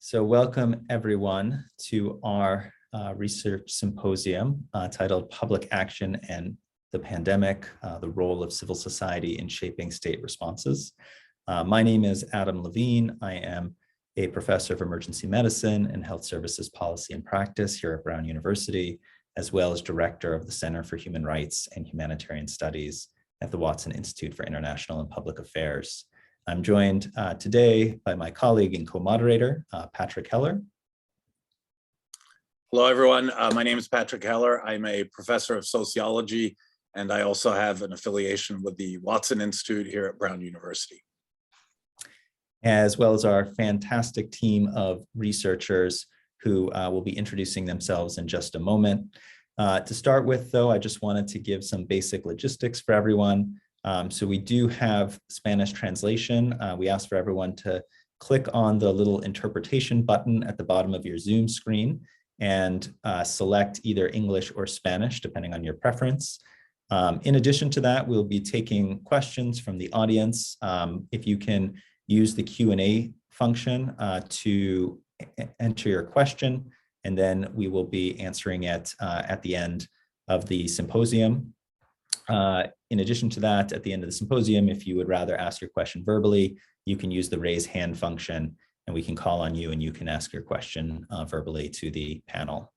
So welcome everyone to our research symposium titled Public Action and the Pandemic, the Role of Civil Society in Shaping State Responses. My name is Adam Levine. I am a professor of emergency medicine and health services policy and practice here at Brown University, as well as director of the Center for Human Rights and Humanitarian Studies at the Watson Institute for International and Public Affairs. I'm joined today by my colleague and co-moderator, Patrick Heller. Hello, everyone. My name is Patrick Heller. I'm a professor of sociology, and I also have an affiliation with the Watson Institute here at Brown University. As well as our fantastic team of researchers who will be introducing themselves in just a moment. To start with, though, I just wanted to give some basic logistics for everyone. So we do have Spanish translation. We ask for everyone to click on the little interpretation button at the bottom of your Zoom screen and select either English or Spanish, depending on your preference. In addition to that, we'll be taking questions from the audience. If you can use the Q&A function to enter your question, and then we will be answering it at the end of the symposium. In addition to that, at the end of the symposium, if you would rather ask your question verbally, you can use the raise hand function and we can call on you and you can ask your question verbally to the panel.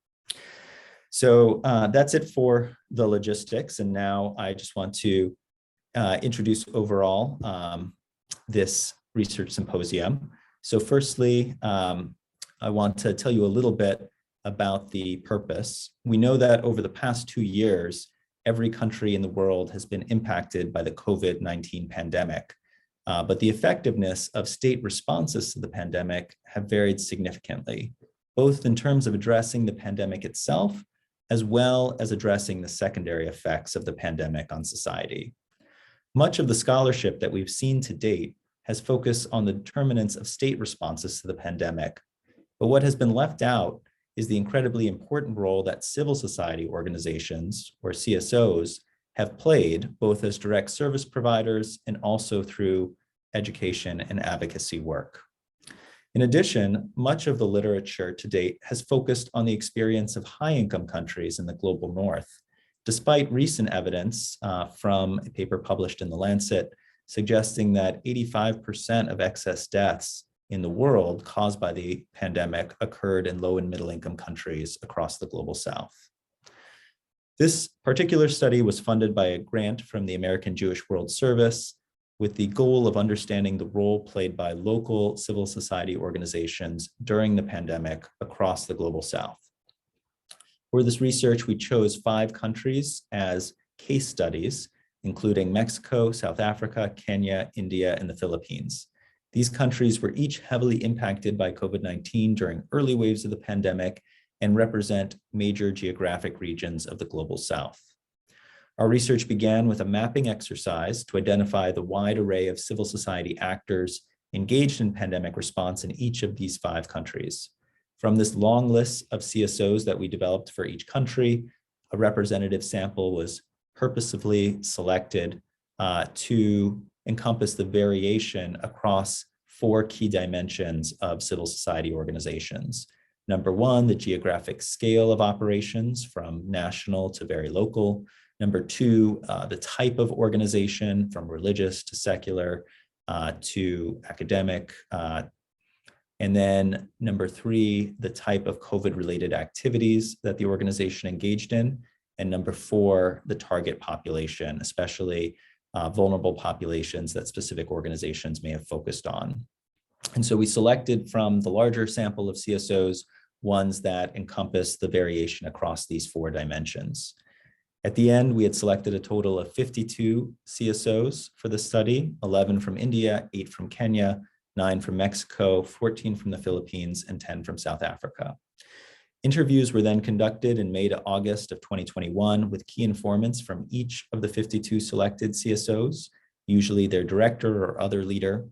So that's it for the logistics. And now I just want to introduce overall this research symposium. So firstly, I want to tell you a little bit about the purpose. We know that over the past 2 years, every country in the world has been impacted by the COVID-19 pandemic, but the effectiveness of state responses to the pandemic have varied significantly, both in terms of addressing the pandemic itself, as well as addressing the secondary effects of the pandemic on society. Much of the scholarship that we've seen to date has focused on the determinants of state responses to the pandemic, but what has been left out is the incredibly important role that civil society organizations, or CSOs, have played both as direct service providers and also through education and advocacy work. In addition, much of the literature to date has focused on the experience of high-income countries in the global north, despite recent evidence from a paper published in The Lancet suggesting that 85% of excess deaths in the world caused by the pandemic occurred in low and middle income countries across the global south. This particular study was funded by a grant from the American Jewish World Service with the goal of understanding the role played by local civil society organizations during the pandemic across the global south. For this research, we chose 5 countries as case studies, including Mexico, South Africa, Kenya, India, and the Philippines. These countries were each heavily impacted by COVID-19 during early waves of the pandemic and represent major geographic regions of the global south. Our research began with a mapping exercise to identify the wide array of civil society actors engaged in pandemic response in each of these 5 countries. From this long list of CSOs that we developed for each country, a representative sample was purposefully selected to encompass the variation across 4 key dimensions of civil society organizations. Number 1, the geographic scale of operations from national to very local. Number 2, the type of organization from religious to secular to academic. And then number 3, the type of COVID-related activities that the organization engaged in. And number 4, the target population, especially vulnerable populations that specific organizations may have focused on. And so we selected from the larger sample of CSOs, ones that encompass the variation across these 4 dimensions. At the end, we had selected a total of 52 CSOs for the study, 11 from India, 8 from Kenya, 9 from Mexico, 14 from the Philippines, and 10 from South Africa. Interviews were then conducted in May to August of 2021 with key informants from each of the 52 selected CSOs, usually their director or other leader.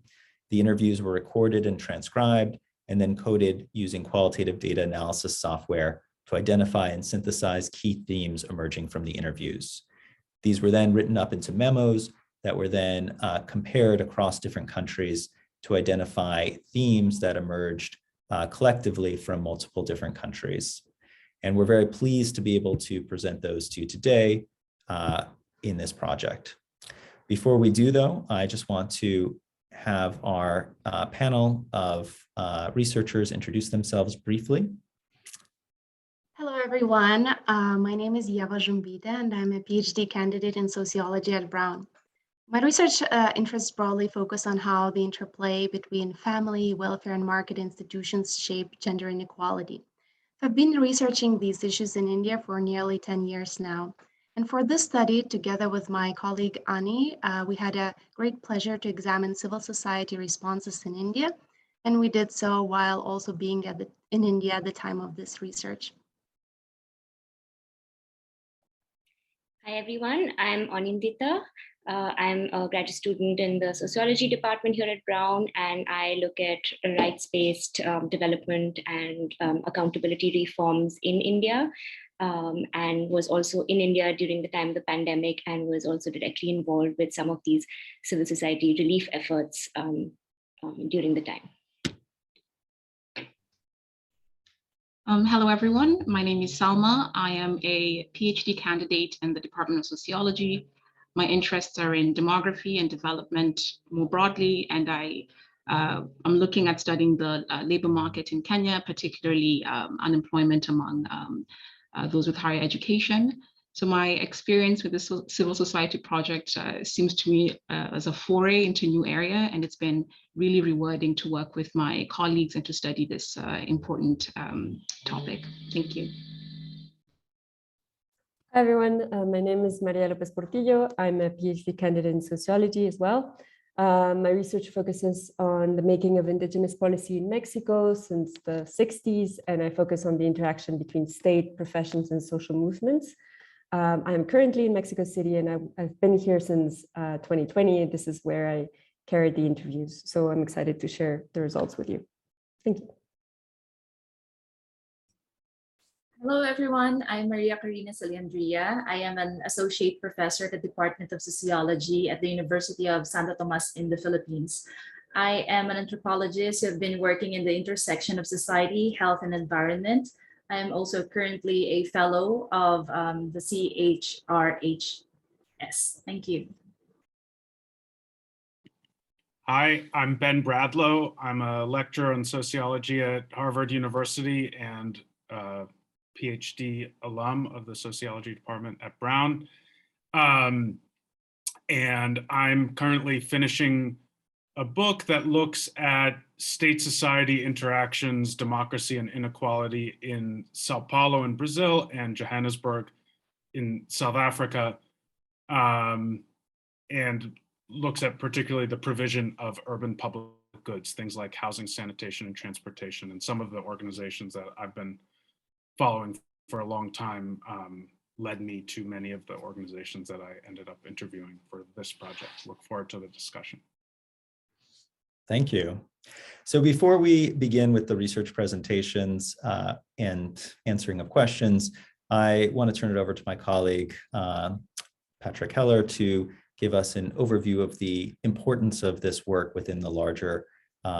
The interviews were recorded and transcribed and then coded using qualitative data analysis software to identify and synthesize key themes emerging from the interviews. These were then written up into memos that were then compared across different countries to identify themes that emerged collectively from multiple different countries. And we're very pleased to be able to present those to you today in this project. Before we do, though, I just want to have our panel of researchers introduce themselves briefly. Hello, everyone. My name is Yeva Jumbida, and I'm a PhD candidate in sociology at Brown. My research interests broadly focus on how the interplay between family, welfare, and market institutions shape gender inequality. I've been researching these issues in India for nearly 10 years now. And for this study, together with my colleague Ani, we had a great pleasure to examine civil society responses in India. And we did so while also being in India at the time of this research. Hi, everyone. I'm Anindita. I'm a graduate student in the sociology department here at Brown, and I look at rights-based development and accountability reforms in India, and was also in India during the time of the pandemic, and was also directly involved with some of these civil society relief efforts during the time. Hello, everyone. My name is Salma. I am a PhD candidate in the Department of Sociology. My interests are in demography and development more broadly, and I'm looking at studying the labor market in Kenya, particularly unemployment among those with higher education. So my experience with the civil society project seems to me as a foray into a new area, and it's been really rewarding to work with my colleagues and to study this important topic. Thank you. Hi, everyone. My name is Maria Lopez Portillo. I'm a PhD candidate in sociology as well. My research focuses on the making of indigenous policy in Mexico since the 60s, and I focus on the interaction between state, professions, and social movements. I'm currently in Mexico City, and I've been here since 2020. This is where I carried the interviews. So I'm excited to share the results with you. Thank you. Hello, everyone. I'm Maria Karina Saliandria. I am an associate professor at the Department of Sociology at the University of Santo Tomas in the Philippines. I am an anthropologist who have been working in the intersection of society, health, and environment. I am also currently a fellow of the CHRHS. Thank you. Hi, I'm Ben Bradlow. I'm a lecturer in sociology at Harvard University and PhD alum of the sociology department at Brown. And I'm currently finishing a book that looks at state-society interactions, democracy, and inequality in Sao Paulo in Brazil and Johannesburg in South Africa, and looks at particularly the provision of urban public goods, things like housing, sanitation, and transportation. And some of the organizations that I've been following for a long time led me to many of the organizations that I ended up interviewing for this project. Look forward to the discussion. Thank you. So before we begin with the research presentations and answering of questions, I want to turn it over to my colleague, Patrick Heller, to give us an overview of the importance of this work within the larger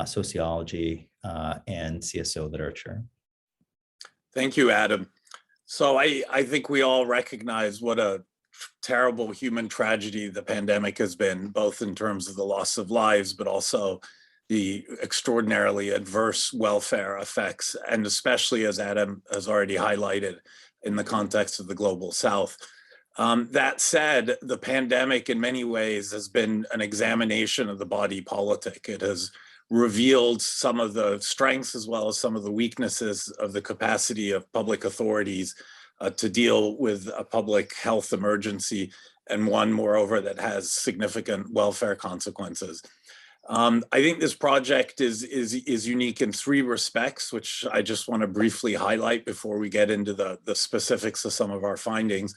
sociology and CSO literature. Thank you, Adam. So I think we all recognize what a terrible human tragedy the pandemic has been, both in terms of the loss of lives, but also the extraordinarily adverse welfare effects, and especially, as Adam has already highlighted, in the context of the Global South. That said, the pandemic in many ways has been an examination of the body politic. It has revealed some of the strengths as well as some of the weaknesses of the capacity of public authorities to deal with a public health emergency, and one, moreover, that has significant welfare consequences. I think this project is unique in three respects, which I just want to briefly highlight before we get into the specifics of some of our findings.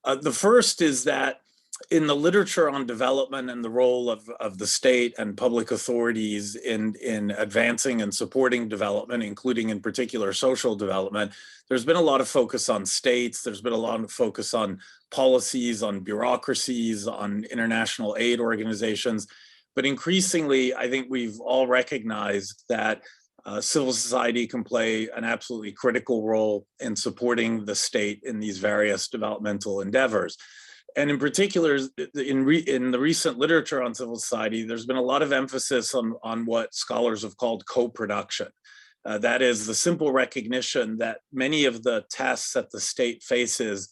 The first is that in the literature on development and the role of the state and public authorities in advancing and supporting development, including in particular social development, there's been a lot of focus on states, there's been a lot of focus on policies, on bureaucracies, on international aid organizations. But increasingly, I think we've all recognized that Civil society can play an absolutely critical role in supporting the state in these various developmental endeavors. And in particular, in the recent literature on civil society, there's been a lot of emphasis on what scholars have called co-production. That is the simple recognition that many of the tasks that the state faces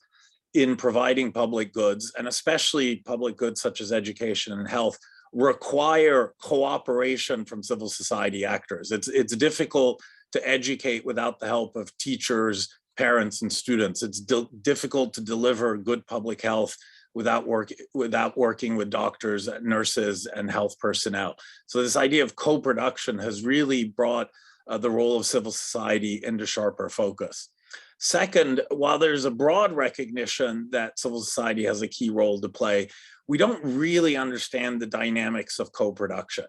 in providing public goods, and especially public goods such as education and health, require cooperation from civil society actors. It's difficult to educate without the help of teachers, parents, and students. It's difficult to deliver good public health without working with doctors, nurses, and health personnel. So this idea of co-production has really brought the role of civil society into sharper focus. Second, while there's a broad recognition that civil society has a key role to play, we don't really understand the dynamics of co-production.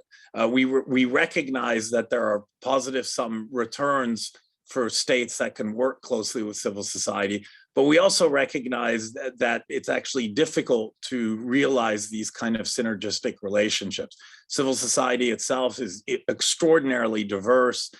We recognize that there are positive sum returns for states that can work closely with civil society, but we also recognize that it's actually difficult to realize these kind of synergistic relationships. Civil society itself is extraordinarily diverse.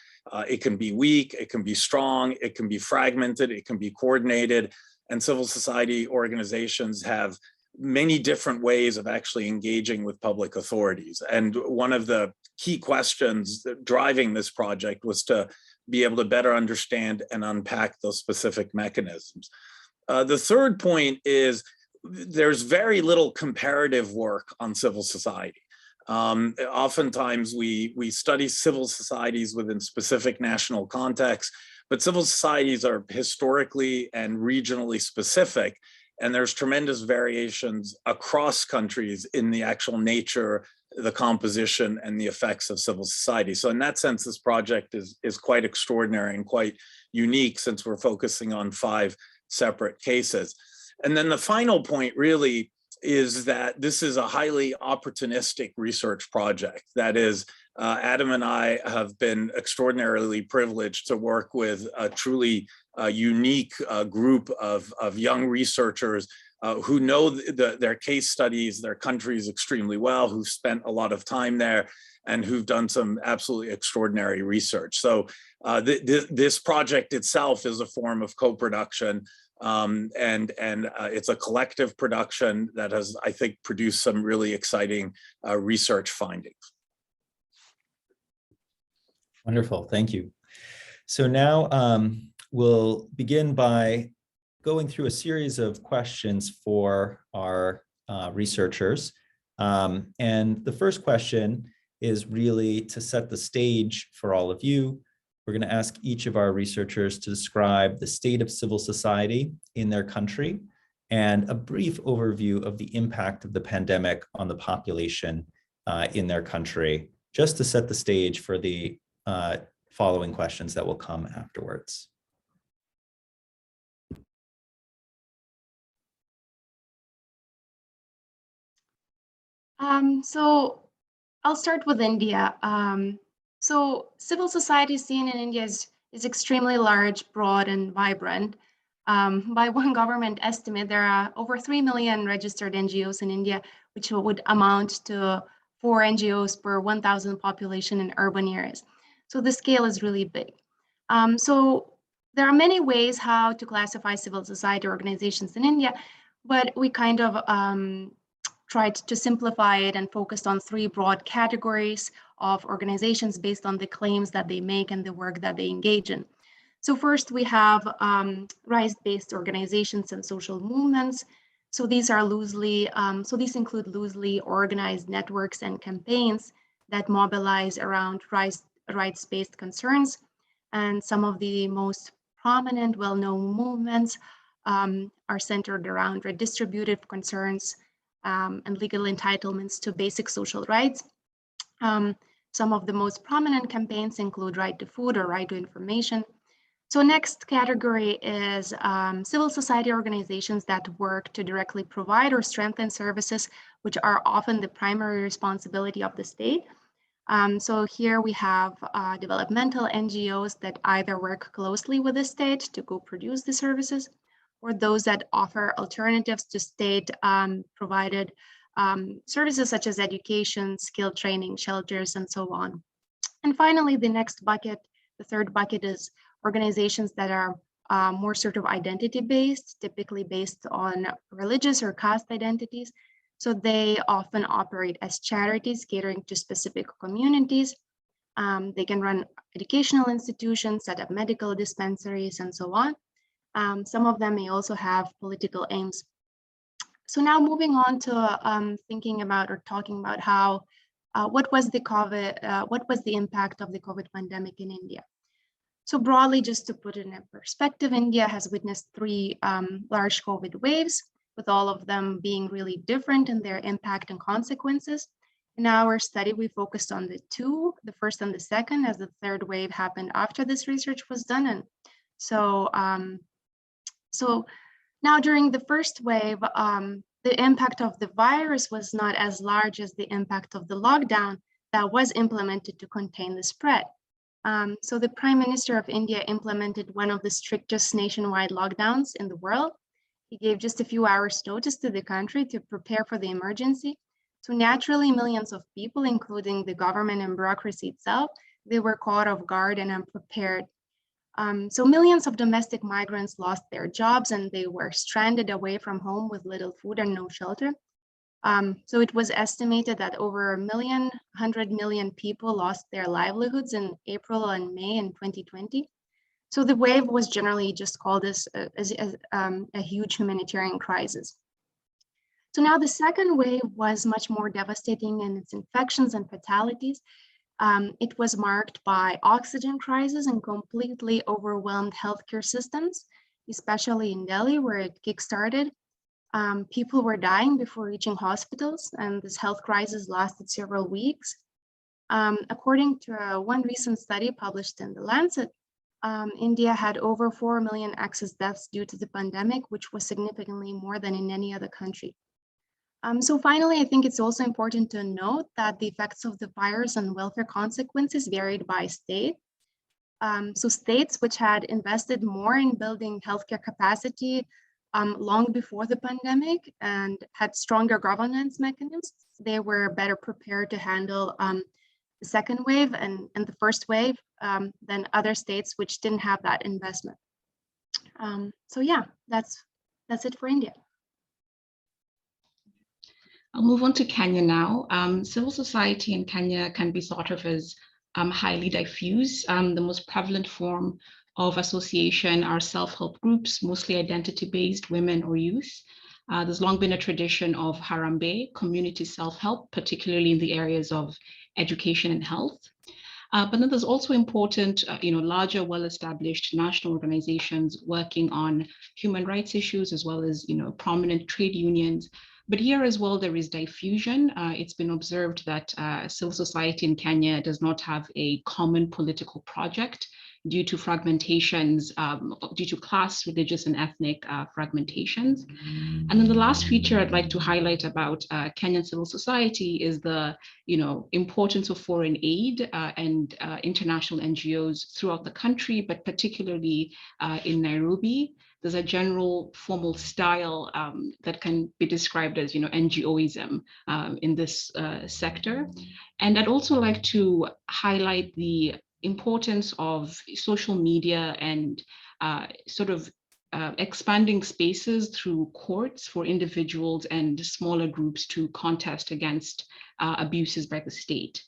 It can be weak, it can be strong, it can be fragmented, it can be coordinated, and civil society organizations have many different ways of actually engaging with public authorities. And one of the key questions driving this project was to be able to better understand and unpack those specific mechanisms. The third point is there's very little comparative work on civil society. Oftentimes we study civil societies within specific national contexts, but civil societies are historically and regionally specific, and there's tremendous variations across countries in the actual nature, the composition, and the effects of civil society. So in that sense, this project is quite extraordinary and quite unique, since we're focusing on 5 separate cases. And then the final point really is that this is a highly opportunistic research project. That is, Adam and I have been extraordinarily privileged to work with a truly unique group of young researchers who know their case studies, their countries extremely well, who've spent a lot of time there, and who've done some absolutely extraordinary research. So this project itself is a form of co-production. And it's a collective production that has, I think, produced some really exciting research findings. Wonderful, thank you. So now we'll begin by going through a series of questions for our researchers. And the first question is really to set the stage for all of you. We're going to ask each of our researchers to describe the state of civil society in their country and a brief overview of the impact of the pandemic on the population in their country, just to set the stage for the following questions that will come afterwards. So I'll start with India. So civil society scene in India is extremely large, broad, and vibrant. By one government estimate, there are over 3 million registered NGOs in India, which would amount to 4 NGOs per 1,000 population in urban areas. So the scale is really big. So there are many ways how to classify civil society organizations in India, but we kind of tried to simplify it and focused on 3 broad categories of organizations based on the claims that they make and the work that they engage in. So first we have rights-based organizations and social movements. So these are these include loosely organized networks and campaigns that mobilize around rights-based concerns. And some of the most prominent, well-known movements are centered around redistributive concerns and legal entitlements to basic social rights. Some of the most prominent campaigns include right to food or right to information. So next category is civil society organizations that work to directly provide or strengthen services, which are often the primary responsibility of the state. So here we have developmental NGOs that either work closely with the state to co-produce the services, or those that offer alternatives to state provided services such as education, skill training, shelters, and so on. And finally, the next bucket The third bucket is organizations that are more sort of identity-based, typically based on religious or caste identities. So they often operate as charities catering to specific communities. They can run educational institutions, set up medical dispensaries, and so on. Some of them may also have political aims. So now moving on to thinking about or talking about how, what was the impact of the COVID pandemic in India? So broadly, just to put it in perspective, India has witnessed 3 large COVID waves, with all of them being really different in their impact and consequences. In our study, we focused on the 2, the first and the second, as the third wave happened after this research was done. And so, so now during the first wave, the impact of the virus was not as large as the impact of the lockdown that was implemented to contain the spread. So the Prime Minister of India implemented one of the strictest nationwide lockdowns in the world. He gave just a few hours notice to the country to prepare for the emergency. So naturally, millions of people, including the government and bureaucracy itself, they were caught off guard and unprepared. So millions of domestic migrants lost their jobs and they were stranded away from home with little food and no shelter. So it was estimated that over 100 million people lost their livelihoods in April and May in 2020. So the wave was generally just called as a huge humanitarian crisis. So now the second wave was much more devastating in its infections and fatalities. It was marked by oxygen crisis and completely overwhelmed healthcare systems, especially in Delhi, where it kickstarted. People were dying before reaching hospitals, and this health crisis lasted several weeks. According to one recent study published in The Lancet, India had over 4 million excess deaths due to the pandemic, which was significantly more than in any other country. So finally, I think it's also important to note that the effects of the virus and welfare consequences varied by state. So states which had invested more in building healthcare capacity long before the pandemic and had stronger governance mechanisms, they were better prepared to handle the second wave and the first wave than other states which didn't have that investment. So yeah, that's it for India. I'll move on to Kenya now. Civil society in Kenya can be thought of as highly diffuse. The most prevalent form of association are self-help groups, mostly identity-based, women or youth. There's long been a tradition of Harambee, community self-help, particularly in the areas of education and health. But then there's also important, larger, well-established national organizations working on human rights issues, as well as, prominent trade unions. But here as well, there is diffusion. It's been observed that civil society in Kenya does not have a common political project due to fragmentations, due to class, religious, and ethnic fragmentations. And then the last feature I'd like to highlight about Kenyan civil society is the importance of foreign aid and international NGOs throughout the country, but particularly in Nairobi. There's a general formal style that can be described as, NGOism in this sector. And I'd also like to highlight the importance of social media and expanding spaces through courts for individuals and smaller groups to contest against abuses by the state.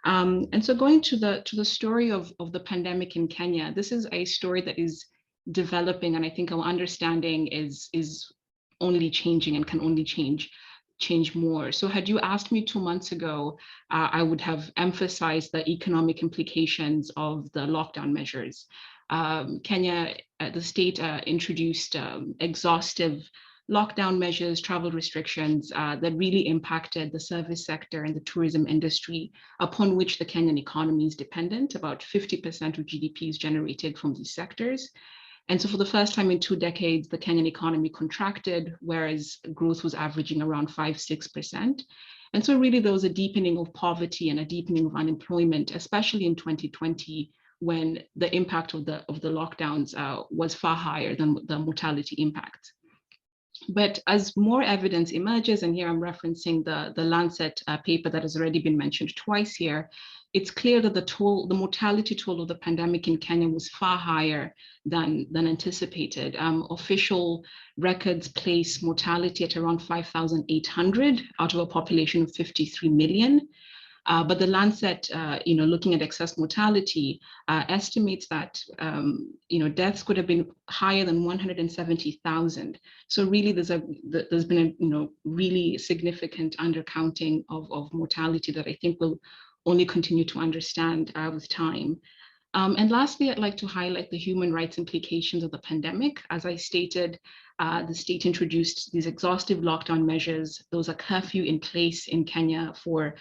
And so going to the story of the pandemic in Kenya, this is a story that is developing, and I think our understanding is only changing and can only change more. So had you asked me 2 months ago, I would have emphasized the economic implications of the lockdown measures. Kenya, the state introduced exhaustive lockdown measures, travel restrictions that really impacted the service sector and the tourism industry, upon which the Kenyan economy is dependent. About 50% of GDP is generated from these sectors. And so for the first time in 2 decades, the Kenyan economy contracted, whereas growth was averaging around 5-6%. And so really there was a deepening of poverty and a deepening of unemployment, especially in 2020, when the impact of the lockdowns was far higher than the mortality impact. But as more evidence emerges, and here I'm referencing the Lancet paper that has already been mentioned twice here, it's clear that the mortality toll of the pandemic in Kenya was far higher than anticipated. Official records place mortality at around 5,800 out of a population of 53 million. But the Lancet, looking at excess mortality, estimates that deaths could have been higher than 170,000. So really, there's been a really significant undercounting of mortality that I think will only continue to understand with time. And lastly, I'd like to highlight the human rights implications of the pandemic. As I stated, the state introduced these exhaustive lockdown measures. There was a curfew in place in Kenya for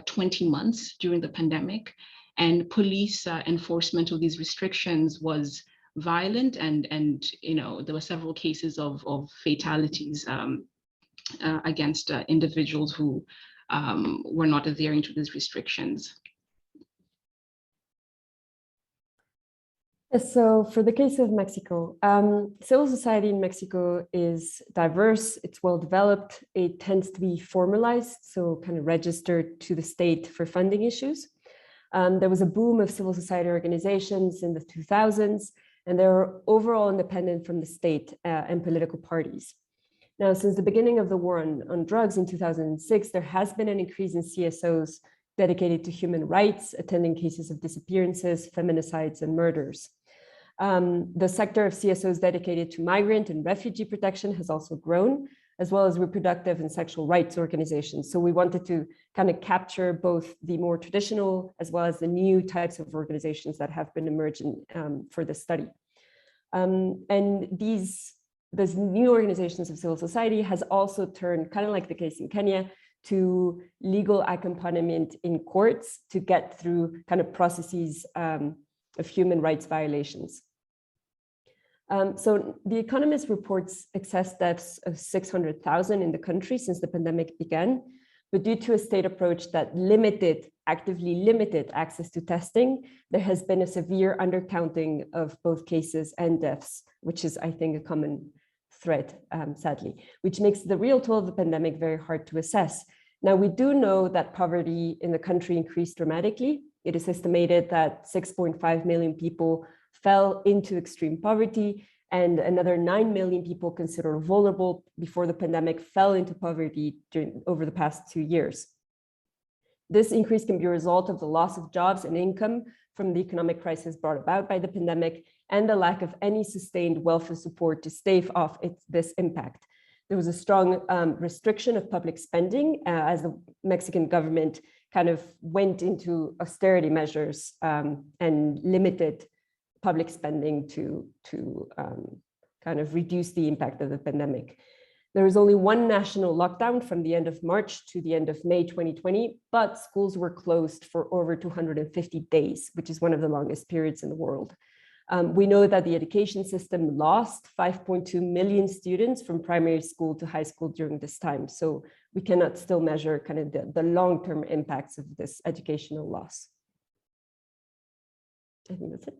20 months during the pandemic, and police enforcement of these restrictions was violent, and there were several cases of fatalities against individuals who were not adhering to these restrictions. So for the case of Mexico, civil society in Mexico is diverse, it's well developed, it tends to be formalized, so kind of registered to the state for funding issues. There was a boom of civil society organizations in the 2000s, and they were overall independent from the state and political parties. Now, since the beginning of the war on drugs in 2006, there has been an increase in CSOs dedicated to human rights, attending cases of disappearances, feminicides, and murders. The sector of CSOs dedicated to migrant and refugee protection has also grown, as well as reproductive and sexual rights organizations. So we wanted to kind of capture both the more traditional as well as the new types of organizations that have been emerging for this study. And these new organizations of civil society has also turned, kind of like the case in Kenya, to legal accompaniment in courts to get through kind of processes of human rights violations. So The Economist reports excess deaths of 600,000 in the country since the pandemic began, but due to a state approach that actively limited access to testing, there has been a severe undercounting of both cases and deaths, which is, I think, a common thread, sadly, which makes the real toll of the pandemic very hard to assess. Now, we do know that poverty in the country increased dramatically. It is estimated that 6.5 million people fell into extreme poverty, and another 9 million people considered vulnerable before the pandemic fell into poverty over the past 2 years. This increase can be a result of the loss of jobs and income from the economic crisis brought about by the pandemic and the lack of any sustained welfare support to stave off this impact. There was a strong restriction of public spending as the Mexican government kind of went into austerity measures and limited public spending to kind of reduce the impact of the pandemic. There was only one national lockdown from the end of March to the end of May 2020, but schools were closed for over 250 days, which is one of the longest periods in the world. We know that the education system lost 5.2 million students from primary school to high school during this time. So we cannot still measure kind of the long-term impacts of this educational loss. I think that's it.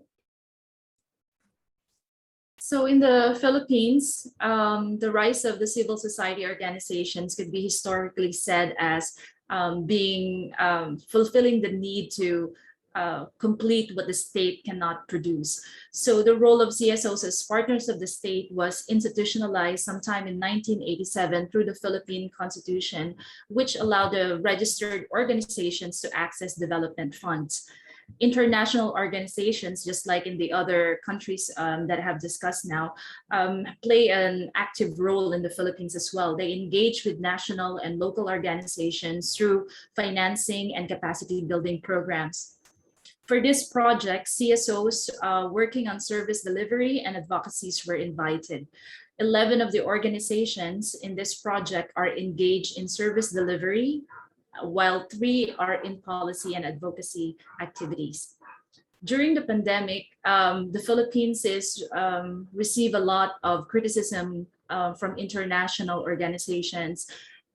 So in the Philippines, the rise of the civil society organizations could be historically said as fulfilling the need to complete what the state cannot produce. So the role of CSOs as partners of the state was institutionalized sometime in 1987 through the Philippine Constitution, which allowed the registered organizations to access development funds. International organizations, just like in the other countries that I have discussed now, play an active role in the Philippines as well. They engage with national and local organizations through financing and capacity building programs. For this project, CSOs working on service delivery and advocacies were invited. 11 of the organizations in this project are engaged in service delivery, while 3 are in policy and advocacy activities. During the pandemic, the Philippines receive a lot of criticism from international organizations.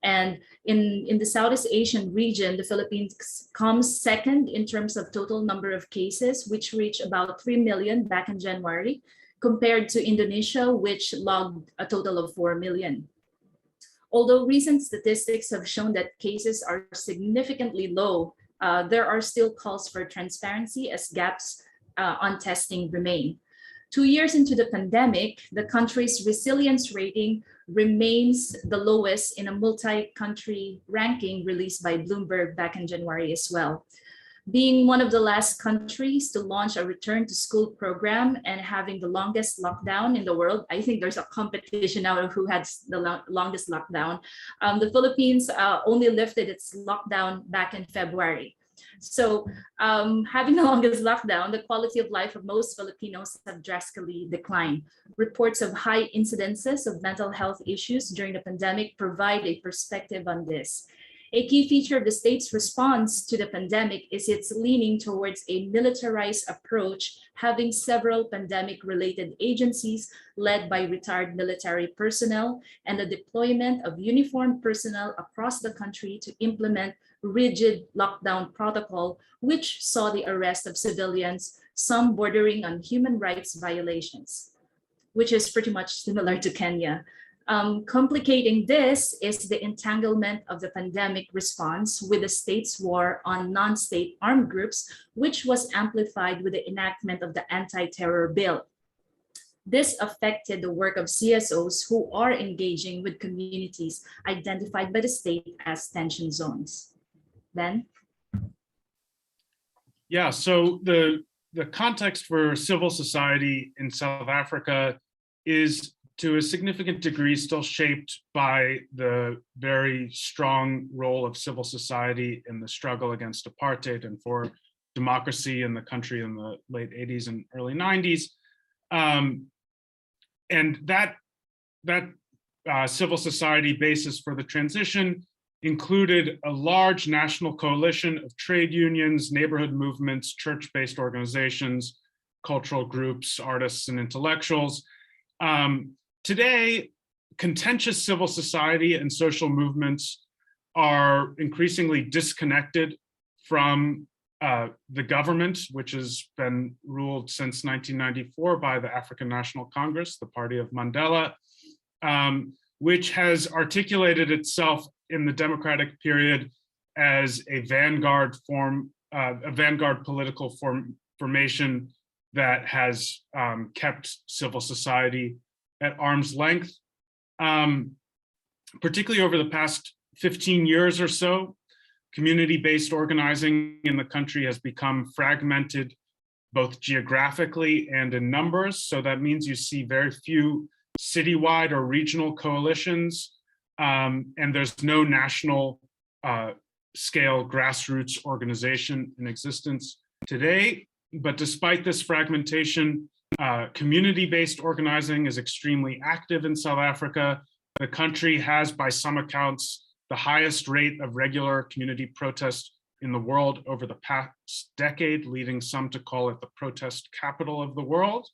And in the Southeast Asian region, the Philippines comes second in terms of total number of cases, which reached about 3 million back in January, compared to Indonesia, which logged a total of 4 million. Although recent statistics have shown that cases are significantly low there are still calls for transparency as gaps on testing remain. 2 years into the pandemic, the country's resilience rating remains the lowest in a multi-country ranking released by Bloomberg back in January as well. Being one of the last countries to launch a return to school program and having the longest lockdown in the world, I think there's a competition now of who has the longest lockdown. The Philippines only lifted its lockdown back in February. So having the longest lockdown, the quality of life of most Filipinos have drastically declined. Reports of high incidences of mental health issues during the pandemic provide a perspective on this. A key feature of the state's response to the pandemic is its leaning towards a militarized approach, having several pandemic-related agencies led by retired military personnel and the deployment of uniformed personnel across the country to implement rigid lockdown protocol, which saw the arrest of civilians, some bordering on human rights violations, which is pretty much similar to Kenya. Complicating this is the entanglement of the pandemic response with the state's war on non-state armed groups, which was amplified with the enactment of the anti-terror bill. This affected the work of CSOs who are engaging with communities identified by the state as tension zones. Ben? Yeah, so the context for civil society in South Africa is to a significant degree still shaped by the very strong role of civil society in the struggle against apartheid and for democracy in the country in the late 80s and early 90s. And that civil society basis for the transition included a large national coalition of trade unions, neighborhood movements, church-based organizations, cultural groups, artists, and intellectuals. Today, contentious civil society and social movements are increasingly disconnected from the government, which has been ruled since 1994 by the African National Congress, the party of Mandela, which has articulated itself in the democratic period as a vanguard political formation that has kept civil society at arm's length. Particularly over the past 15 years or so, community-based organizing in the country has become fragmented both geographically and in numbers. So that means you see very few citywide or regional coalitions, and there's no national scale grassroots organization in existence today. But despite this fragmentation, community-based organizing is extremely active in South Africa. The country has, by some accounts, the highest rate of regular community protest in the world over the past decade, leading some to call it the protest capital of the world.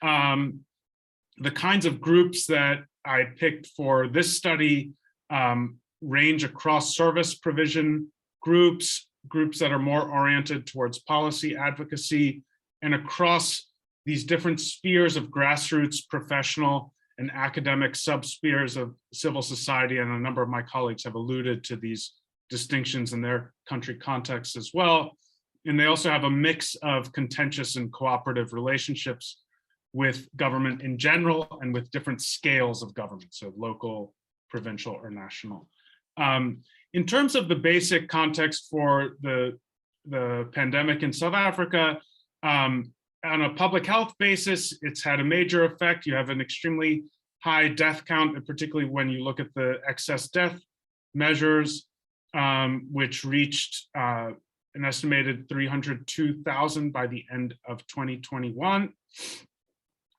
The kinds of groups that I picked for this study range across service provision groups that are more oriented towards policy advocacy, and across these different spheres of grassroots, professional, and academic subspheres of civil society. And a number of my colleagues have alluded to these distinctions in their country contexts as well. And they also have a mix of contentious and cooperative relationships with government in general and with different scales of government, so local, provincial, or national. In terms of the basic context for the pandemic in South Africa, on a public health basis, it's had a major effect. You have an extremely high death count, and particularly when you look at the excess death measures, which reached an estimated 302,000 by the end of 2021.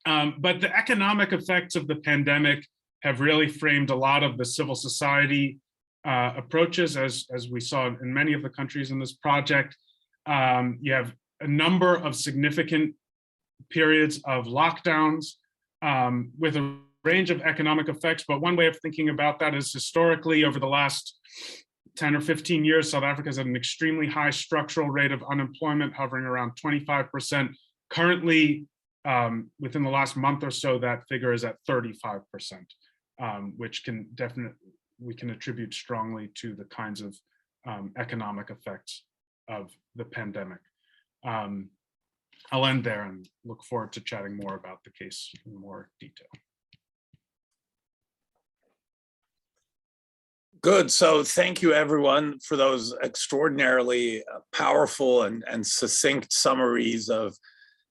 But the economic effects of the pandemic have really framed a lot of the civil society approaches, as we saw in many of the countries in this project. You have a number of significant periods of lockdowns with a range of economic effects. But one way of thinking about that is historically over the last 10 or 15 years, South Africa has had an extremely high structural rate of unemployment, hovering around 25%. Currently, within the last month or so, that figure is at 35%, which we can attribute strongly to the kinds of economic effects of the pandemic. I'll end there and look forward to chatting more about the case in more detail. Good. So thank you, everyone, for those extraordinarily powerful and succinct summaries of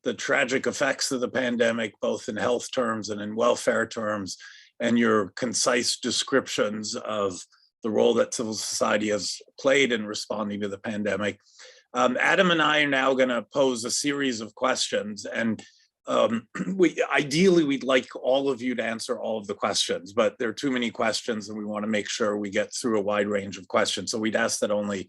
the tragic effects of the pandemic, both in health terms and in welfare terms, and your concise descriptions of the role that civil society has played in responding to the pandemic. Adam and I are now going to pose a series of questions, and ideally we'd like all of you to answer all of the questions, but there are too many questions and we want to make sure we get through a wide range of questions. So we'd ask that only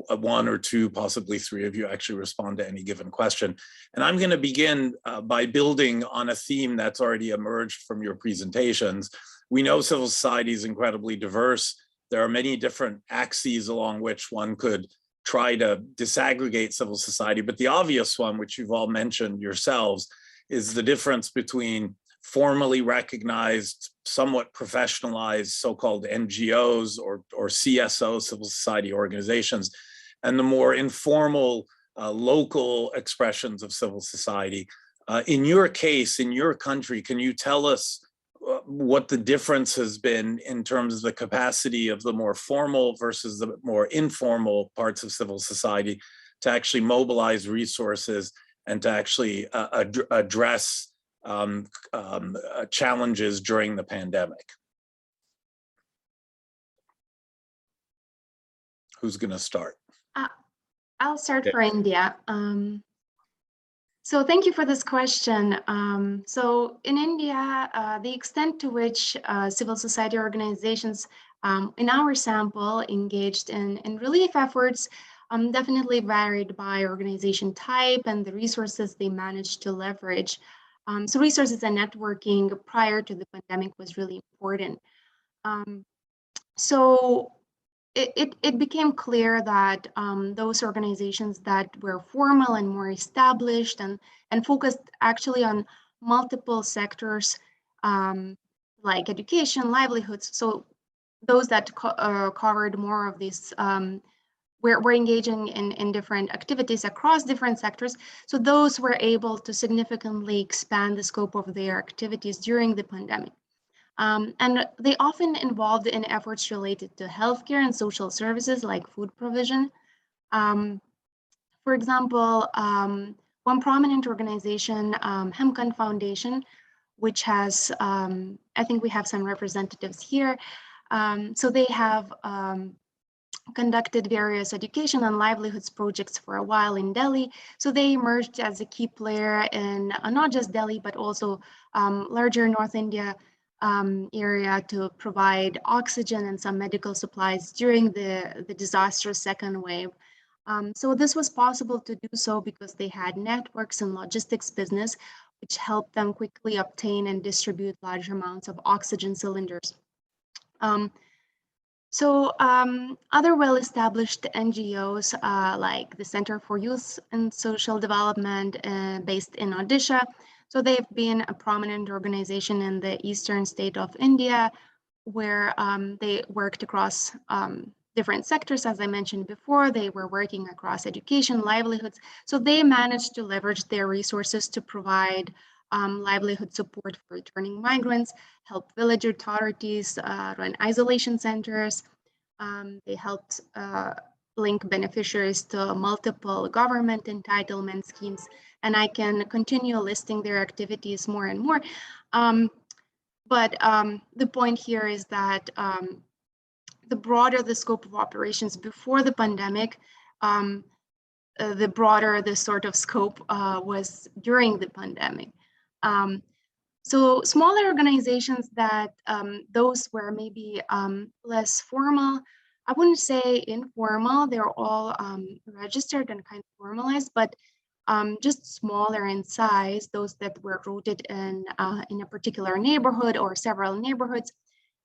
one or two, possibly three of you actually respond to any given question. And I'm going to begin by building on a theme that's already emerged from your presentations. We know civil society is incredibly diverse. There are many different axes along which one could try to disaggregate civil society, but the obvious one, which you've all mentioned yourselves, is the difference between formally recognized, somewhat professionalized so-called NGOs or CSO, civil society organizations, and the more informal local expressions of civil society. In your case, in your country, can you tell us what the difference has been in terms of the capacity of the more formal versus the more informal parts of civil society to actually mobilize resources and to actually address challenges during the pandemic? Who's going to start? I'll start Okay. for India. So thank you for this question. So in India, the extent to which civil society organizations in our sample engaged in relief efforts definitely varied by organization type and the resources they managed to leverage. So resources and networking prior to the pandemic was really important. So it became clear that those organizations that were formal and more established and focused actually on multiple sectors like education, livelihoods. So those that covered more of these we're engaging in different activities across different sectors. So those were able to significantly expand the scope of their activities during the pandemic. And they often involved in efforts related to healthcare and social services like food provision. For example, one prominent organization, Hemkan Foundation, which has, I think we have some representatives here. So they have conducted various education and livelihoods projects for a while in Delhi. So they emerged as a key player in not just Delhi, but also larger North India area to provide oxygen and some medical supplies during the disastrous second wave. So this was possible to do so because they had networks and logistics business, which helped them quickly obtain and distribute large amounts of oxygen cylinders. So other well-established NGOs like the Center for Youth and Social Development based in Odisha. So they've been a prominent organization in the eastern state of India where they worked across different sectors. As I mentioned before, they were working across education, livelihoods. So they managed to leverage their resources to provide livelihood support for returning migrants, help village authorities run isolation centers. They helped link beneficiaries to multiple government entitlement schemes, and I can continue listing their activities more and more. But the point here is that the broader the scope of operations before the pandemic, the broader the sort of scope was during the pandemic. So smaller organizations that those were maybe less formal, I wouldn't say informal, they're all registered and kind of formalized, but just smaller in size, those that were rooted in a particular neighborhood or several neighborhoods.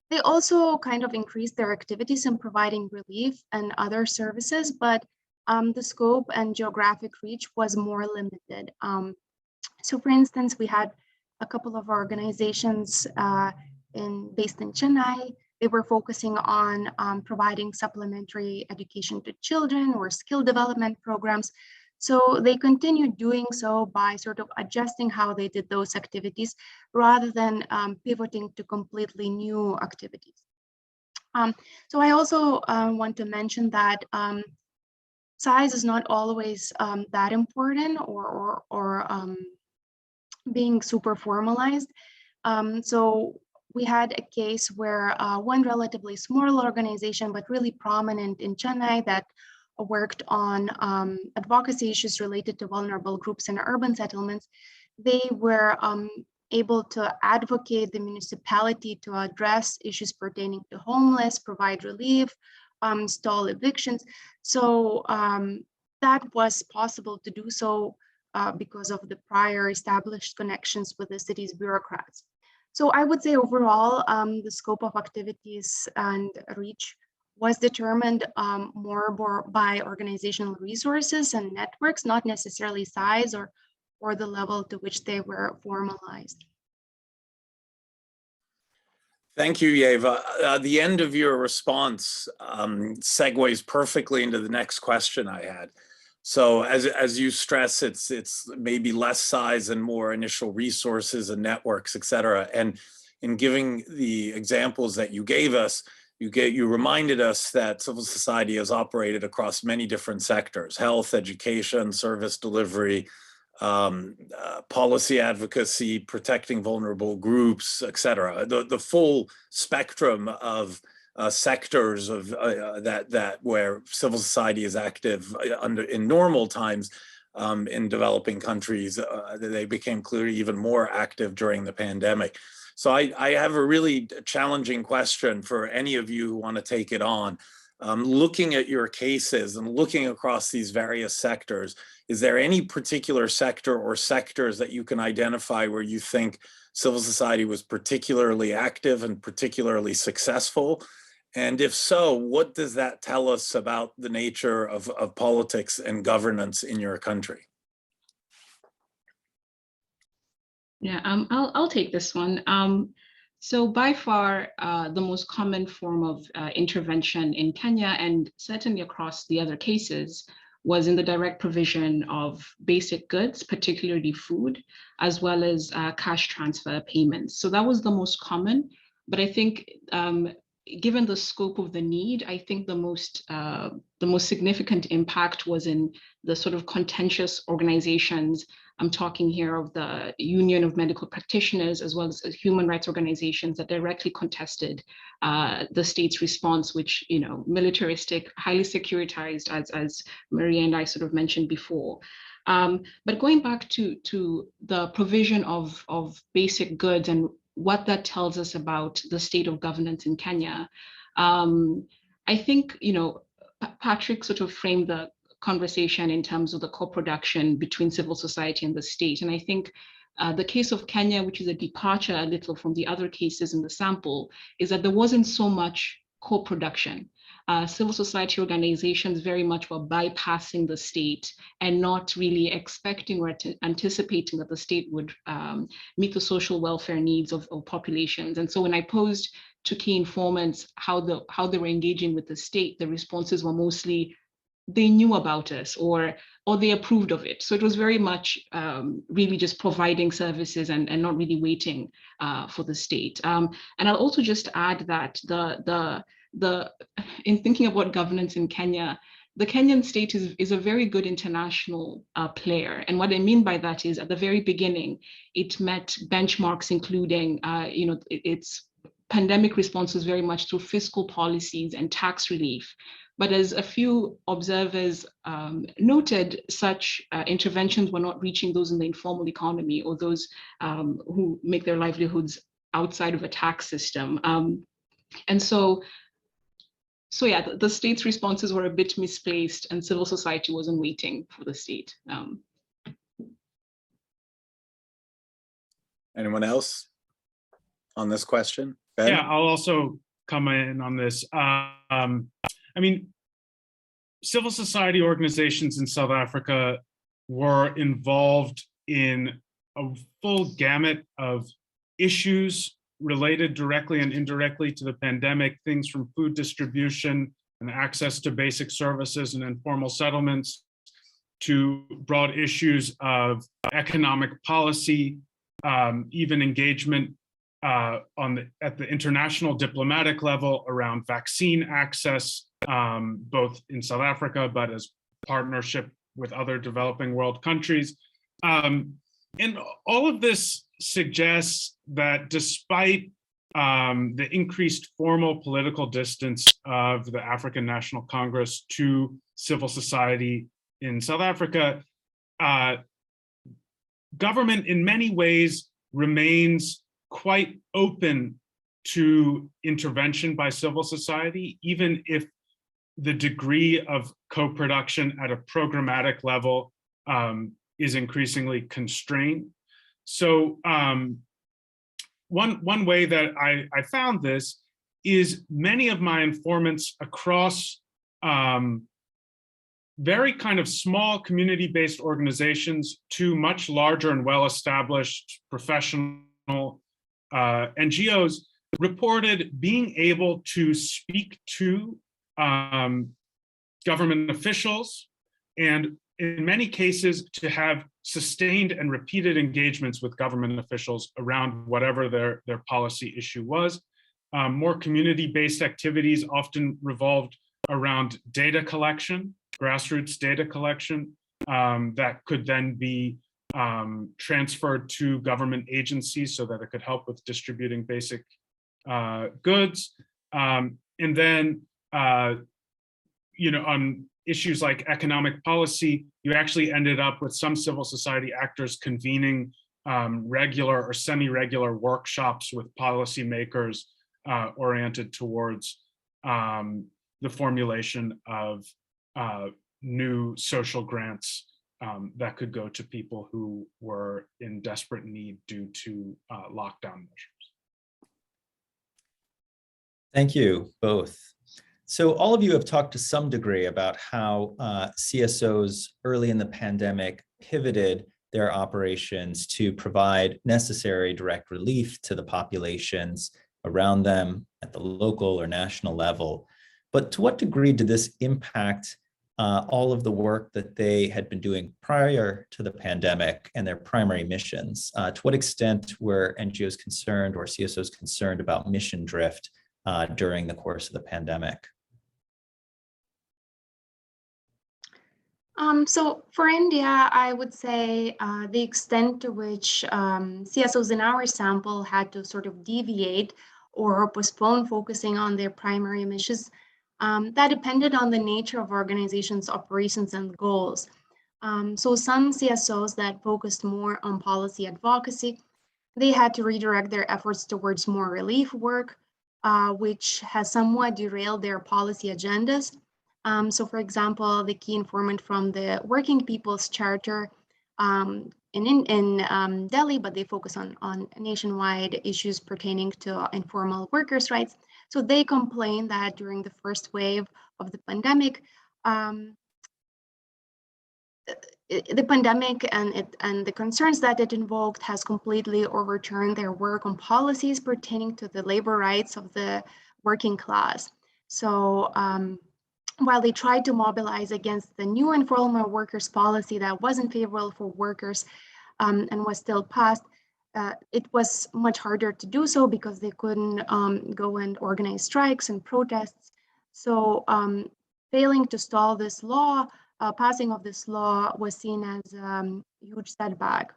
They also kind of increased their activities in providing relief and other services, but the scope and geographic reach was more limited. So for instance, we had a couple of organizations based in Chennai. they were focusing on providing supplementary education to children or skill development programs. So they continued doing so by sort of adjusting how they did those activities rather than pivoting to completely new activities. So I also want to mention that size is not always that important or being super formalized. So we had a case where one relatively small organization, but really prominent in Chennai, that worked on advocacy issues related to vulnerable groups in urban settlements. They were able to advocate the municipality to address issues pertaining to homeless, provide relief, stall evictions. So that was possible to do so because of the prior established connections with the city's bureaucrats. So I would say overall, the scope of activities and reach was determined more by organizational resources and networks, not necessarily size or the level to which they were formalized. Thank you, Yeva. The end of your response segues perfectly into the next question I had. So as you stress, it's maybe less size and more initial resources and networks, et cetera. And in giving the examples that you gave us, you reminded us that civil society has operated across many different sectors: health, education, service delivery, policy advocacy, protecting vulnerable groups, et cetera. The full spectrum of sectors of that where civil society is active in normal times in developing countries. They became clearly even more active during the pandemic. So I have a really challenging question for any of you who want to take it on. Looking at your cases and looking across these various sectors, is there any particular sector or sectors that you can identify where you think civil society was particularly active and particularly successful? And if so, what does that tell us about the nature of politics and governance in your country? Yeah, I'll take this one. So by far, the most common form of intervention in Kenya, and certainly across the other cases, was in the direct provision of basic goods, particularly food, as well as cash transfer payments. So that was the most common. But I think given the scope of the need, I think the most significant impact was in the sort of contentious organizations. I'm talking here of the Union of Medical Practitioners, as well as human rights organizations that directly contested the state's response, which, you know, militaristic, highly securitized, as Maria and I sort of mentioned before. But going back to the provision of basic goods and what that tells us about the state of governance in Kenya, I think, you know, Patrick sort of framed the conversation in terms of the co-production between civil society and the state. And I think the case of Kenya, which is a departure a little from the other cases in the sample, is that there wasn't so much co-production. Civil society organizations very much were bypassing the state and not really expecting or anticipating that the state would meet the social welfare needs of populations. And so when I posed to key informants how they were engaging with the state, the responses were mostly they knew about us or they approved of it. So it was very much really just providing services and not really waiting for the state. And I'll also just add that in thinking about governance in Kenya, the Kenyan state is a very good international player. And what I mean by that is at the very beginning, it met benchmarks, including its pandemic response was very much through fiscal policies and tax relief. But as a few observers noted, such interventions were not reaching those in the informal economy or those who make their livelihoods outside of a tax system. And so yeah, the state's responses were a bit misplaced and civil society wasn't waiting for the state. Anyone else on this question? Ben? Yeah, I'll also comment on this. I mean, civil society organizations in South Africa were involved in a full gamut of issues related directly and indirectly to the pandemic, things from food distribution and access to basic services and informal settlements, to broad issues of economic policy, even engagement at the international diplomatic level around vaccine access, both in South Africa, but as partnership with other developing world countries. And all of this suggests that despite the increased formal political distance of the African National Congress to civil society in South Africa, government in many ways remains quite open to intervention by civil society, even if the degree of co-production at a programmatic level is increasingly constrained. So one way that I found this is many of my informants across very kind of small community-based organizations to much larger and well-established professional NGOs reported being able to speak to government officials, and in many cases to have sustained and repeated engagements with government officials around whatever their policy issue was. More community-based activities often revolved around data collection, grassroots data collection, that could then be transferred to government agencies so that it could help with distributing basic goods. And then, on issues like economic policy, you actually ended up with some civil society actors convening regular or semi-regular workshops with policymakers oriented towards the formulation of new social grants that could go to people who were in desperate need due to lockdown measures. Thank you both. So all of you have talked to some degree about how CSOs early in the pandemic pivoted their operations to provide necessary direct relief to the populations around them at the local or national level. But to what degree did this impact all of the work that they had been doing prior to the pandemic and their primary missions? To what extent were NGOs concerned or CSOs concerned about mission drift during the course of the pandemic? So for India, I would say the extent to which CSOs in our sample had to sort of deviate or postpone focusing on their primary missions, that depended on the nature of organizations' operations and goals. So some CSOs that focused more on policy advocacy, they had to redirect their efforts towards more relief work, which has somewhat derailed their policy agendas. So for example, the key informant from the Working People's Charter in Delhi, but they focus on nationwide issues pertaining to informal workers' rights. So they complained that during the first wave of the pandemic, the pandemic and the concerns that it invoked has completely overturned their work on policies pertaining to the labor rights of the working class. So while they tried to mobilize against the new informal workers policy that wasn't favorable for workers and was still passed, it was much harder to do so because they couldn't go and organize strikes and protests. So failing to stall this law, passing of this law was seen as a huge setback.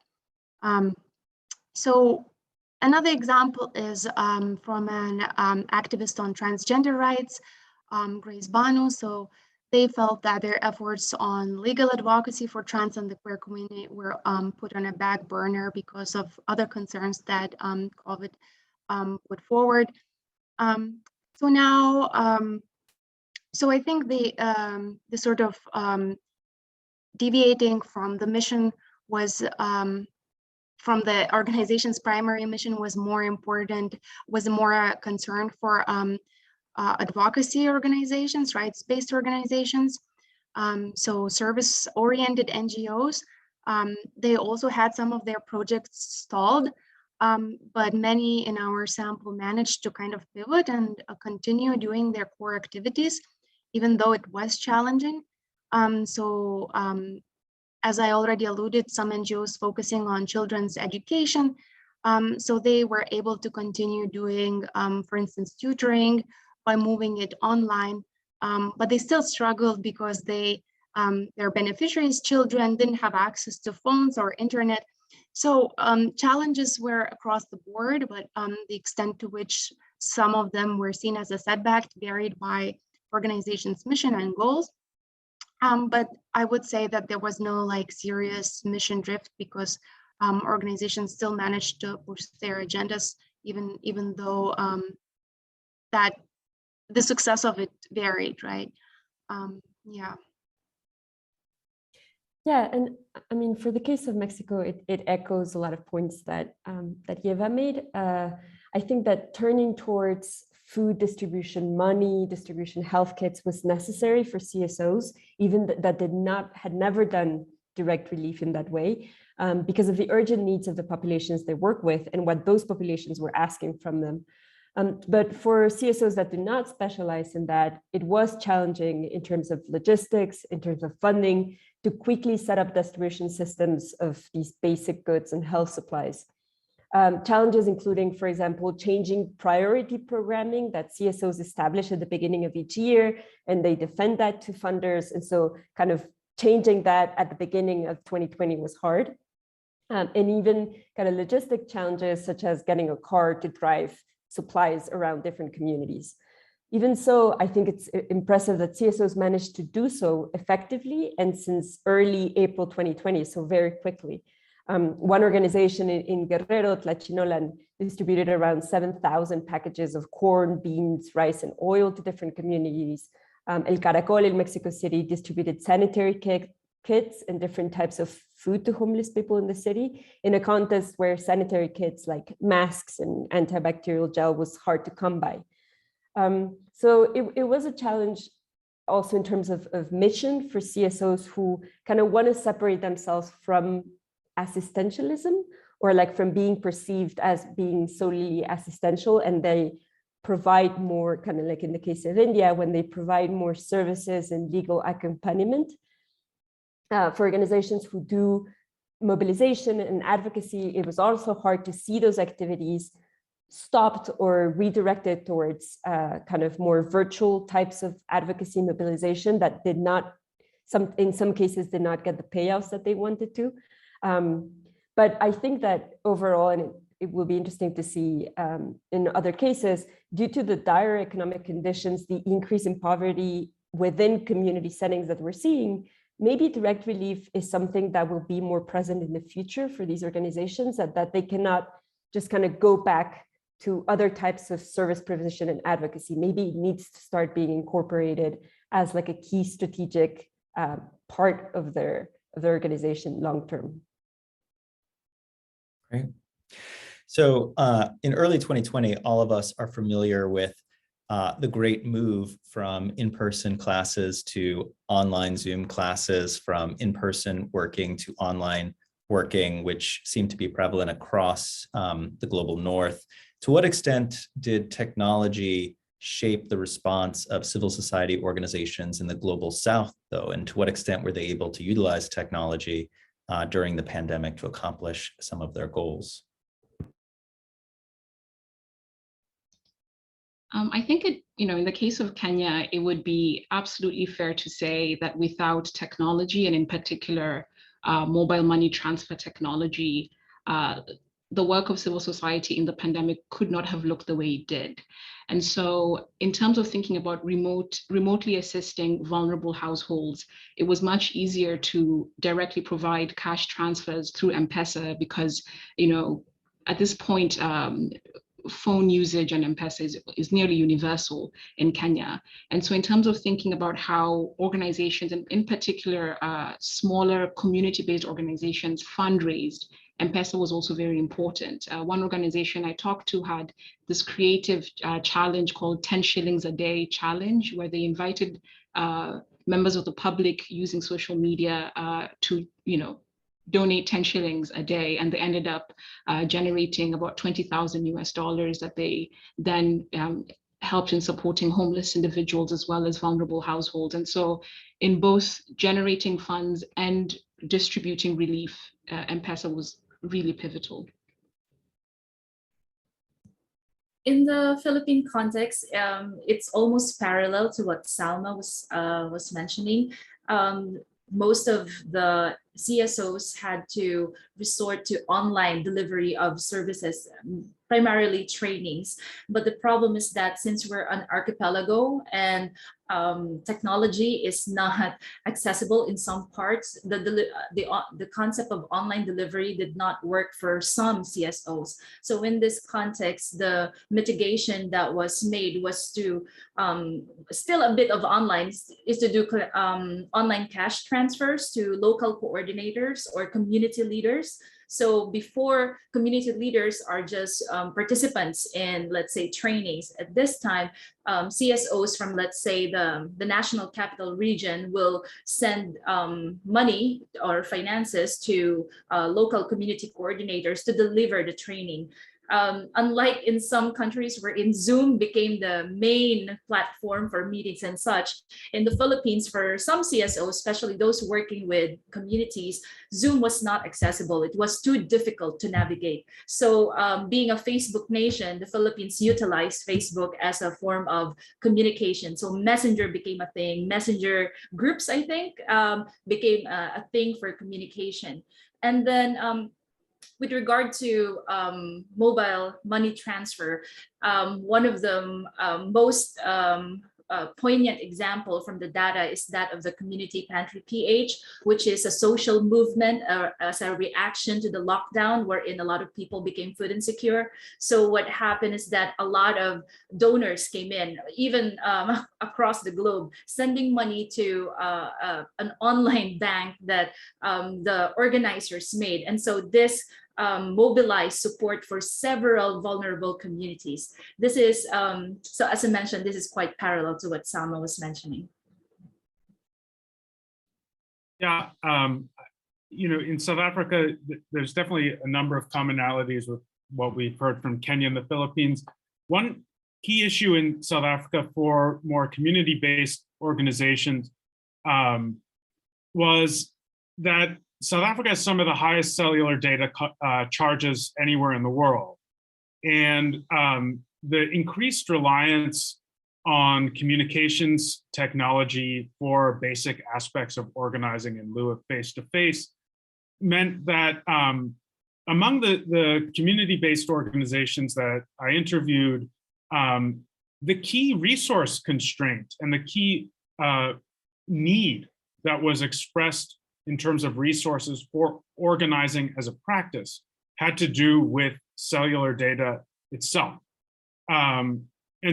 So another example is from an activist on transgender rights, Grace Banu. So they felt that their efforts on legal advocacy for trans and the queer community were put on a back burner because of other concerns that COVID put forward. So now, so I think the sort of deviating from the mission was from the organization's primary mission was more important, was more a concern for advocacy organizations, rights-based organizations. So service-oriented NGOs, they also had some of their projects stalled but many in our sample managed to kind of pivot and continue doing their core activities, even though it was challenging. As I already alluded, some NGOs focusing on children's education. So they were able to continue doing, for instance, tutoring by moving it online, but they still struggled because their beneficiaries' children didn't have access to phones or internet. So challenges were across the board, but the extent to which some of them were seen as a setback varied by organization's mission and goals. But I would say that there was no like serious mission drift because organizations still managed to push their agendas, even though that the success of it varied, right? Yeah. Yeah, and I mean, for the case of Mexico, it echoes a lot of points that that Yeva made. I think that turning towards food distribution, money distribution, health kits was necessary for CSOs, even that had never done direct relief in that way, because of the urgent needs of the populations they work with and what those populations were asking from them. But for CSOs that do not specialize in that, it was challenging in terms of logistics, in terms of funding, to quickly set up distribution systems of these basic goods and health supplies. Challenges including, for example, changing priority programming that CSOs establish at the beginning of each year, and they defend that to funders. And so kind of changing that at the beginning of 2020 was hard. And even kind of logistic challenges such as getting a car to drive supplies around different communities. Even so, I think it's impressive that CSOs managed to do so effectively and since early April 2020, so very quickly. One organization in Guerrero, Tlachinolan, distributed around 7,000 packages of corn, beans, rice, and oil to different communities. El Caracol in Mexico City distributed sanitary kits and different types of food to homeless people in the city in a context where sanitary kits like masks and antibacterial gel was hard to come by. So it was a challenge also in terms of mission for CSOs who kind of want to separate themselves from assistentialism, or like from being perceived as being solely assistential, and they provide more, kind of like in the case of India, when they provide more services and legal accompaniment. For organizations who do mobilization and advocacy, it was also hard to see those activities stopped or redirected towards kind of more virtual types of advocacy mobilization that did not, in some cases, did not get the payouts that they wanted to. But I think that overall, and it will be interesting to see in other cases, due to the dire economic conditions, the increase in poverty within community settings that we're seeing, maybe direct relief is something that will be more present in the future for these organizations, that they cannot just kind of go back to other types of service provision and advocacy. Maybe it needs to start being incorporated as like a key strategic part of their organization long-term. Great. So in early 2020, all of us are familiar with the great move from in-person classes to online Zoom classes, from in-person working to online working, which seemed to be prevalent across the global north. To what extent did technology shape the response of civil society organizations in the global south, though? And to what extent were they able to utilize technology during the pandemic to accomplish some of their goals? I think in the case of Kenya, it would be absolutely fair to say that without technology, and in particular, mobile money transfer technology, the work of civil society in the pandemic could not have looked the way it did. And so in terms of thinking about remotely assisting vulnerable households, it was much easier to directly provide cash transfers through M-Pesa because, at this point, phone usage and M-Pesa is nearly universal in Kenya. And so in terms of thinking about how organizations, and in particular, smaller community-based organizations fundraised, M-Pesa was also very important. One organization I talked to had this creative challenge called 10 shillings a day challenge, where they invited members of the public using social media to, donate 10 shillings a day, and they ended up generating about $20,000 that they then helped in supporting homeless individuals as well as vulnerable households. And so in both generating funds and distributing relief, M-Pesa was really pivotal. In the Philippine context, it's almost parallel to what Salma was mentioning. Most of the CSOs had to resort to online delivery of services, primarily trainings. But the problem is that since we're an archipelago and technology is not accessible in some parts, the concept of online delivery did not work for some CSOs. So in this context, the mitigation that was made was to still a bit of online, is to do online cash transfers to local coordinators or community leaders. So before, community leaders are just participants in, let's say, trainings. At this time, CSOs from, let's say, the National Capital Region will send money or finances to local community coordinators to deliver the training. Unlike in some countries wherein Zoom became the main platform for meetings and such, in the Philippines, for some CSOs, especially those working with communities, Zoom was not accessible. It was too difficult to navigate. So being a Facebook nation, the Philippines utilized Facebook as a form of communication. So Messenger became a thing. Messenger groups, I think, became a thing for communication. And then with regard to mobile money transfer, one of the most poignant example from the data is that of the Community Pantry PH, which is a social movement as a reaction to the lockdown, wherein a lot of people became food insecure. So what happened is that a lot of donors came in, even across the globe, sending money to an online bank that the organizers made. And so this mobilize support for several vulnerable communities. This is, so as I mentioned, this is quite parallel to what Salma was mentioning. Yeah, you know, in South Africa, there's definitely a number of commonalities with what we've heard from Kenya and the Philippines. One key issue in South Africa for more community-based organizations was that South Africa has some of the highest cellular data charges anywhere in the world. And the increased reliance on communications technology for basic aspects of organizing in lieu of face-to-face meant that among the community-based organizations that I interviewed, the key resource constraint and the key need that was expressed in terms of resources for organizing as a practice had to do with cellular data itself. And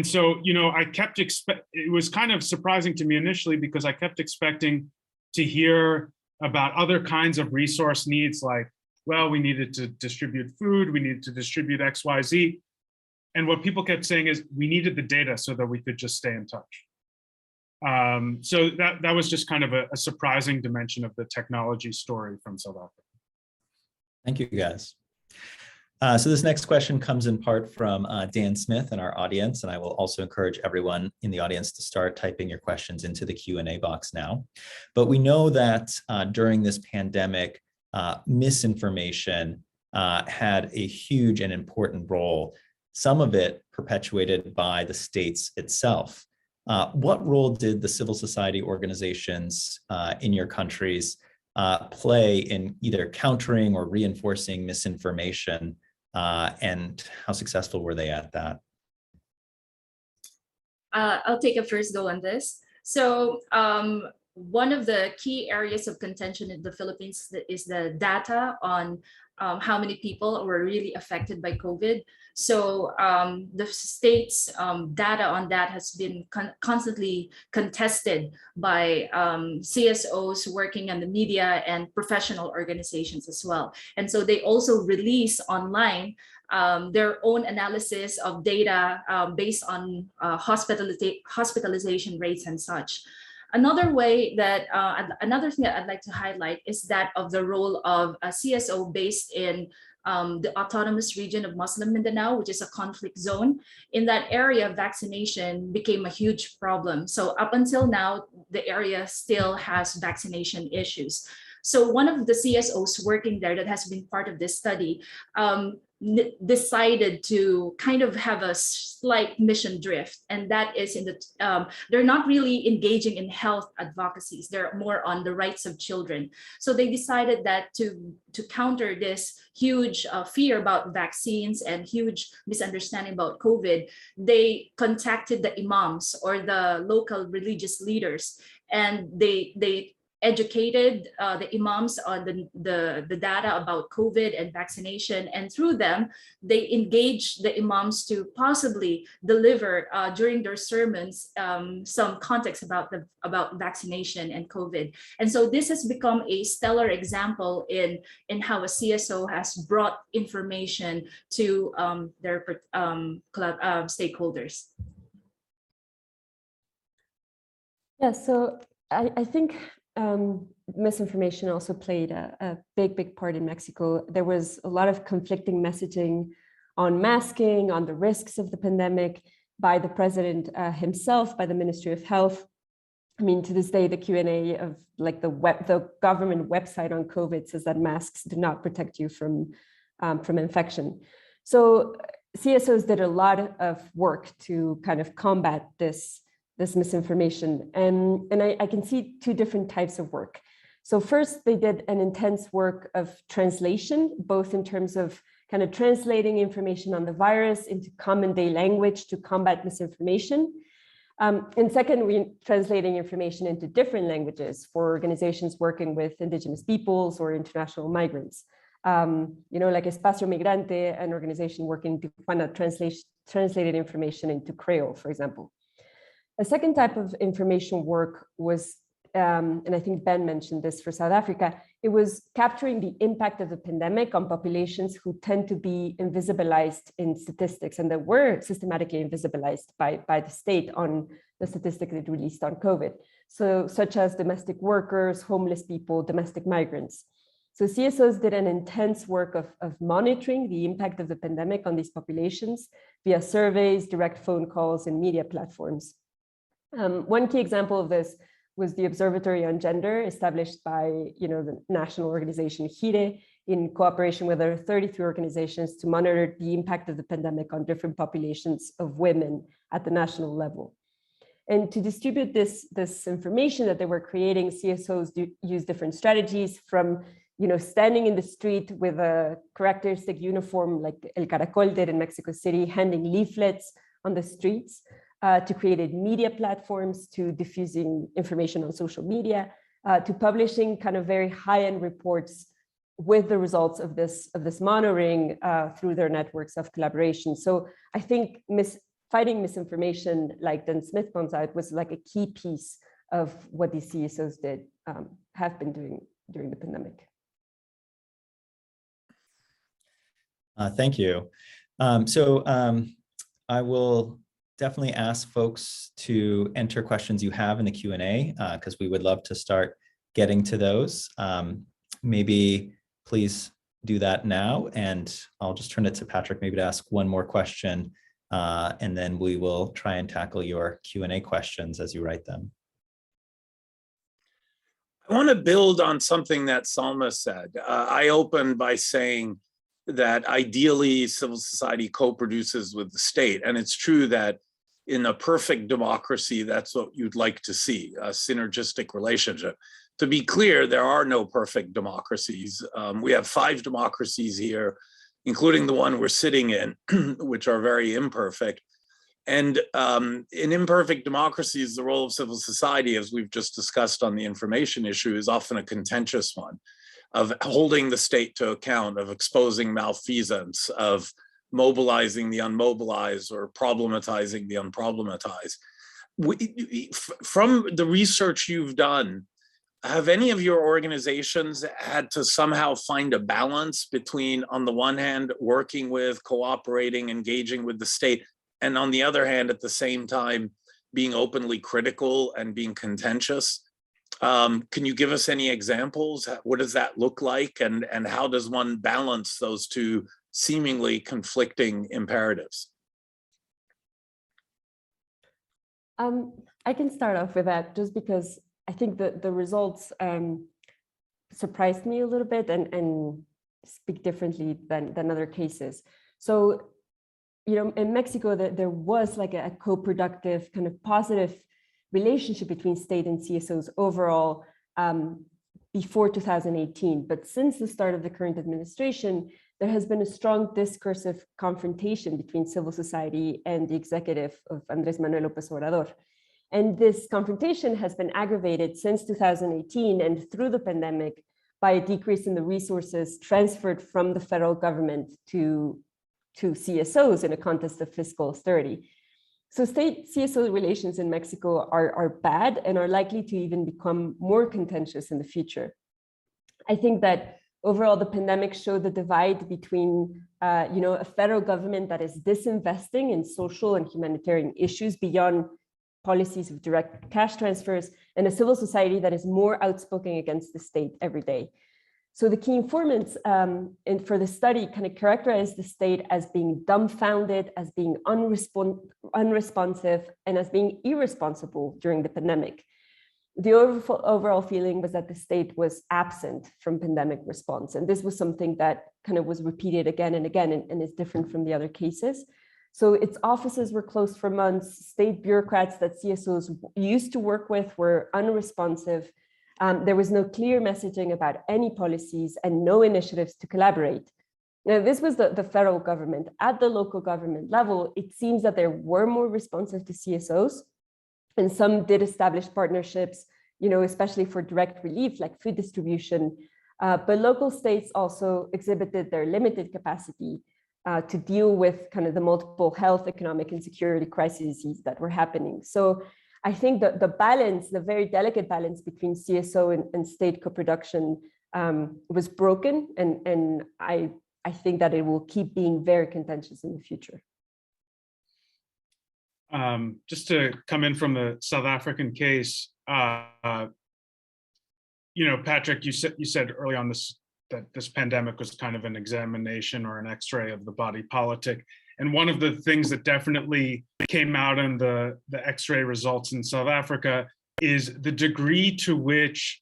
so, you know, it was kind of surprising to me initially because I kept expecting to hear about other kinds of resource needs, like, well, we needed to distribute food, we needed to distribute X, Y, Z. And what people kept saying is we needed the data so that we could just stay in touch. So that was just kind of a surprising dimension of the technology story from South Africa. Thank you, guys. So this next question comes in part from Dan Smith in our audience, and I will also encourage everyone in the audience to start typing your questions into the Q&A box now. But we know that during this pandemic, misinformation had a huge and important role, some of it perpetuated by the states itself. What role did the civil society organizations in your countries play in either countering or reinforcing misinformation, and how successful were they at that? I'll take a first go on this. So one of the key areas of contention in the Philippines is the data on how many people were really affected by COVID. So the state's data on that has been constantly contested by CSOs working in the media and professional organizations as well. And so they also release online their own analysis of data based on hospitalization rates and such. Another way that, another thing that I'd like to highlight is that of the role of a CSO based in the autonomous region of Muslim Mindanao, which is a conflict zone. In that area, vaccination became a huge problem. So up until now, the area still has vaccination issues. So one of the CSOs working there that has been part of this study decided to kind of have a slight mission drift, and that is in the they're not really engaging in health advocacies, they're more on the rights of children. So they decided that to counter this huge fear about vaccines and huge misunderstanding about COVID, they contacted the imams or the local religious leaders, and they educated the imams on the data about COVID and vaccination. And through them, they engaged the imams to possibly deliver during their sermons some context about vaccination and COVID. And so this has become a stellar example in how a CSO has brought information to their stakeholders. Yeah, so I think misinformation also played a big part in Mexico. There was a lot of conflicting messaging on masking, on the risks of the pandemic by the president himself, by the Ministry of Health. I mean, to this day, the Q&A of like the government website on COVID says that masks do not protect you from infection. So CSOs did a lot of work to kind of combat this misinformation. And I can see two different types of work. So first, they did an intense work of translation, both in terms of kind of translating information on the virus into common day language to combat misinformation. And second, we're translating information into different languages for organizations working with indigenous peoples or international migrants. Like Espacio Migrante, an organization working in Tijuana, translated information into Creole, for example. A second type of information work was, and I think Ben mentioned this for South Africa, it was capturing the impact of the pandemic on populations who tend to be invisibilized in statistics and that were systematically invisibilized by the state on the statistics it released on COVID. So such as domestic workers, homeless people, domestic migrants. So CSOs did an intense work of monitoring the impact of the pandemic on these populations via surveys, direct phone calls, and media platforms. One key example of this was the Observatory on Gender established by the national organization HIRE in cooperation with other 33 organizations to monitor the impact of the pandemic on different populations of women at the national level. And to distribute this information that they were creating, CSOs use different strategies from standing in the street with a characteristic uniform like El Caracol did in Mexico City, handing leaflets on the streets, to created media platforms, to diffusing information on social media, to publishing kind of very high-end reports with the results of this monitoring through their networks of collaboration. So I think fighting misinformation, like Dan Smith points out, was like a key piece of what these CSOs have been doing during the pandemic. Thank you. I will definitely ask folks to enter questions you have in the Q&A because we would love to start getting to those. Maybe please do that now, and I'll just turn it to Patrick maybe to ask one more question, and then we will try and tackle your Q&A questions as you write them. I want to build on something that Salma said. I opened by saying that ideally civil society co-produces with the state. And it's true that in a perfect democracy, that's what you'd like to see, a synergistic relationship. To be clear, there are no perfect democracies. We have 5 democracies here, including the one we're sitting in, which are very imperfect. And in imperfect democracies, the role of civil society, as we've just discussed on the information issue, is often a contentious one, of holding the state to account, of exposing malfeasance, of mobilizing the unmobilized or problematizing the unproblematized. From the research you've done, have any of your organizations had to somehow find a balance between, on the one hand, working with, cooperating, engaging with the state, and on the other hand, at the same time, being openly critical and being contentious. Can you give us any examples? What does that look like? And how does one balance those two seemingly conflicting imperatives? I can start off with that just because I think that the results surprised me a little bit and speak differently than other cases. So, you know, in Mexico, there was like a co-productive kind of positive relationship between state and CSOs overall before 2018. But since the start of the current administration, there has been a strong discursive confrontation between civil society and the executive of Andrés Manuel López Obrador. And this confrontation has been aggravated since 2018 and through the pandemic by a decrease in the resources transferred from the federal government to CSOs in a context of fiscal austerity. So state CSO relations in Mexico are bad and are likely to even become more contentious in the future. I think that overall the pandemic showed the divide between a federal government that is disinvesting in social and humanitarian issues beyond policies of direct cash transfers, and a civil society that is more outspoken against the state every day. So the key informants for the study kind of characterize the state as being dumbfounded, as being unresponsive, and as being irresponsible during the pandemic. The overall feeling was that the state was absent from pandemic response. And this was something that kind of was repeated again and again and is different from the other cases. So its offices were closed for months. State bureaucrats that CSOs used to work with were unresponsive. There was no clear messaging about any policies and no initiatives to collaborate. Now, this was the federal government. At the local government level, it seems that they were more responsive to CSOs, and some did establish partnerships, especially for direct relief, like food distribution. But local states also exhibited their limited capacity to deal with kind of the multiple health, economic, and security crises that were happening. So I think that the balance, the very delicate balance between CSO and state co-production was broken. And I think that it will keep being very contentious in the future. Just to come in from the South African case, Patrick, you said early on that this pandemic was kind of an examination or an X-ray of the body politic. And one of the things that definitely came out in the X-ray results in South Africa is the degree to which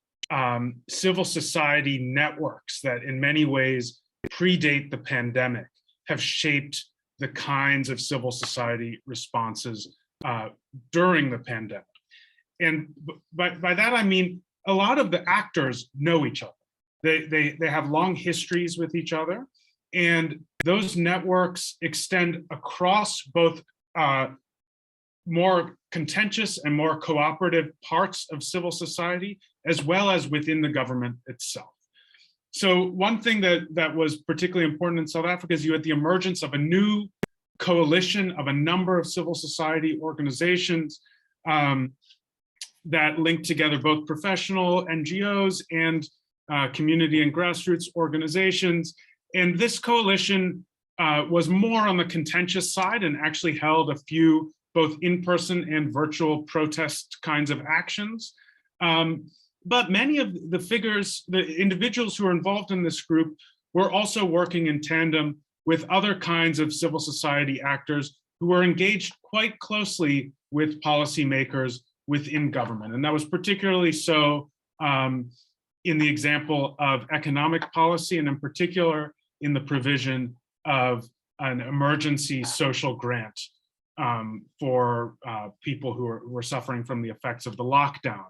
civil society networks that in many ways predate the pandemic have shaped the kinds of civil society responses during the pandemic. And by that, I mean, a lot of the actors know each other. They have long histories with each other, and those networks extend across both more contentious and more cooperative parts of civil society, as well as within the government itself. So one thing that was particularly important in South Africa is you had the emergence of a new coalition of a number of civil society organizations that linked together both professional NGOs and community and grassroots organizations. And this coalition was more on the contentious side and actually held a few both in-person and virtual protest kinds of actions. But many of the figures, the individuals who were involved in this group were also working in tandem with other kinds of civil society actors who were engaged quite closely with policymakers within government. And that was particularly so in the example of economic policy, and in particular in the provision of an emergency social grant for people who were suffering from the effects of the lockdown,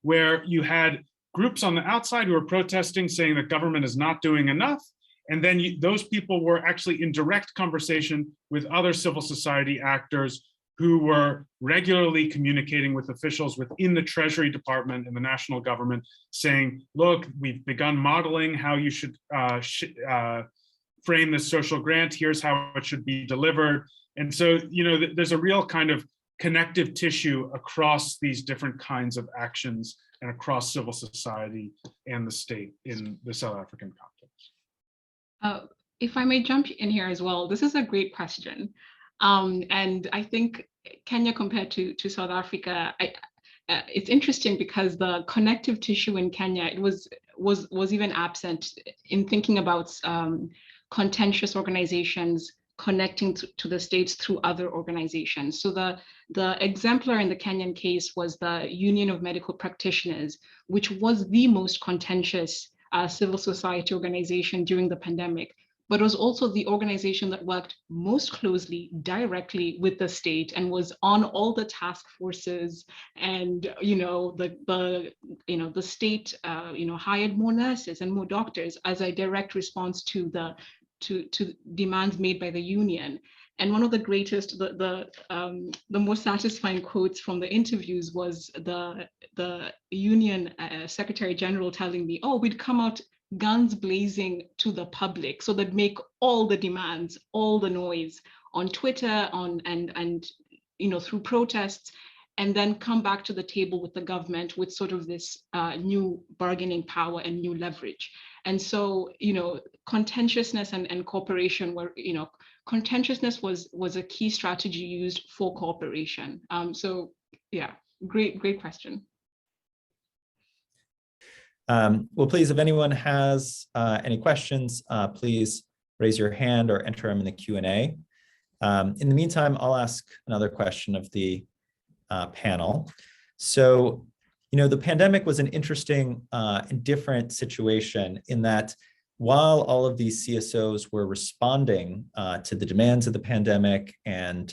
where you had groups on the outside who were protesting, saying that government is not doing enough. And then those people were actually in direct conversation with other civil society actors who were regularly communicating with officials within the Treasury Department and the national government, saying, look, we've begun modeling how you should frame this social grant. Here's how it should be delivered. And so, there's a real kind of connective tissue across these different kinds of actions and across civil society and the state in the South African context. If I may jump in here as well, this is a great question. And I think Kenya compared to South Africa, it's interesting because the connective tissue in Kenya, it was even absent in thinking about contentious organizations connecting to the states through other organizations. So the exemplar in the Kenyan case was the Union of Medical Practitioners, which was the most contentious civil society organization during the pandemic, but was also the organization that worked most closely directly with the state and was on all the task forces. And the state hired more nurses and more doctors as a direct response to demands made by the union. And one of the greatest, the most satisfying quotes from the interviews was the union secretary general telling me, "Oh, we'd come out guns blazing to the public, so they'd make all the demands, all the noise on Twitter, and through protests, and then come back to the table with the government with sort of this new bargaining power and new leverage." And so, contentiousness and cooperation were, contentiousness was a key strategy used for cooperation. So yeah, great question. Well, please, if anyone has any questions, please raise your hand or enter them in the Q&A. In the meantime, I'll ask another question of the panel. So, the pandemic was an interesting and different situation in that while all of these CSOs were responding to the demands of the pandemic and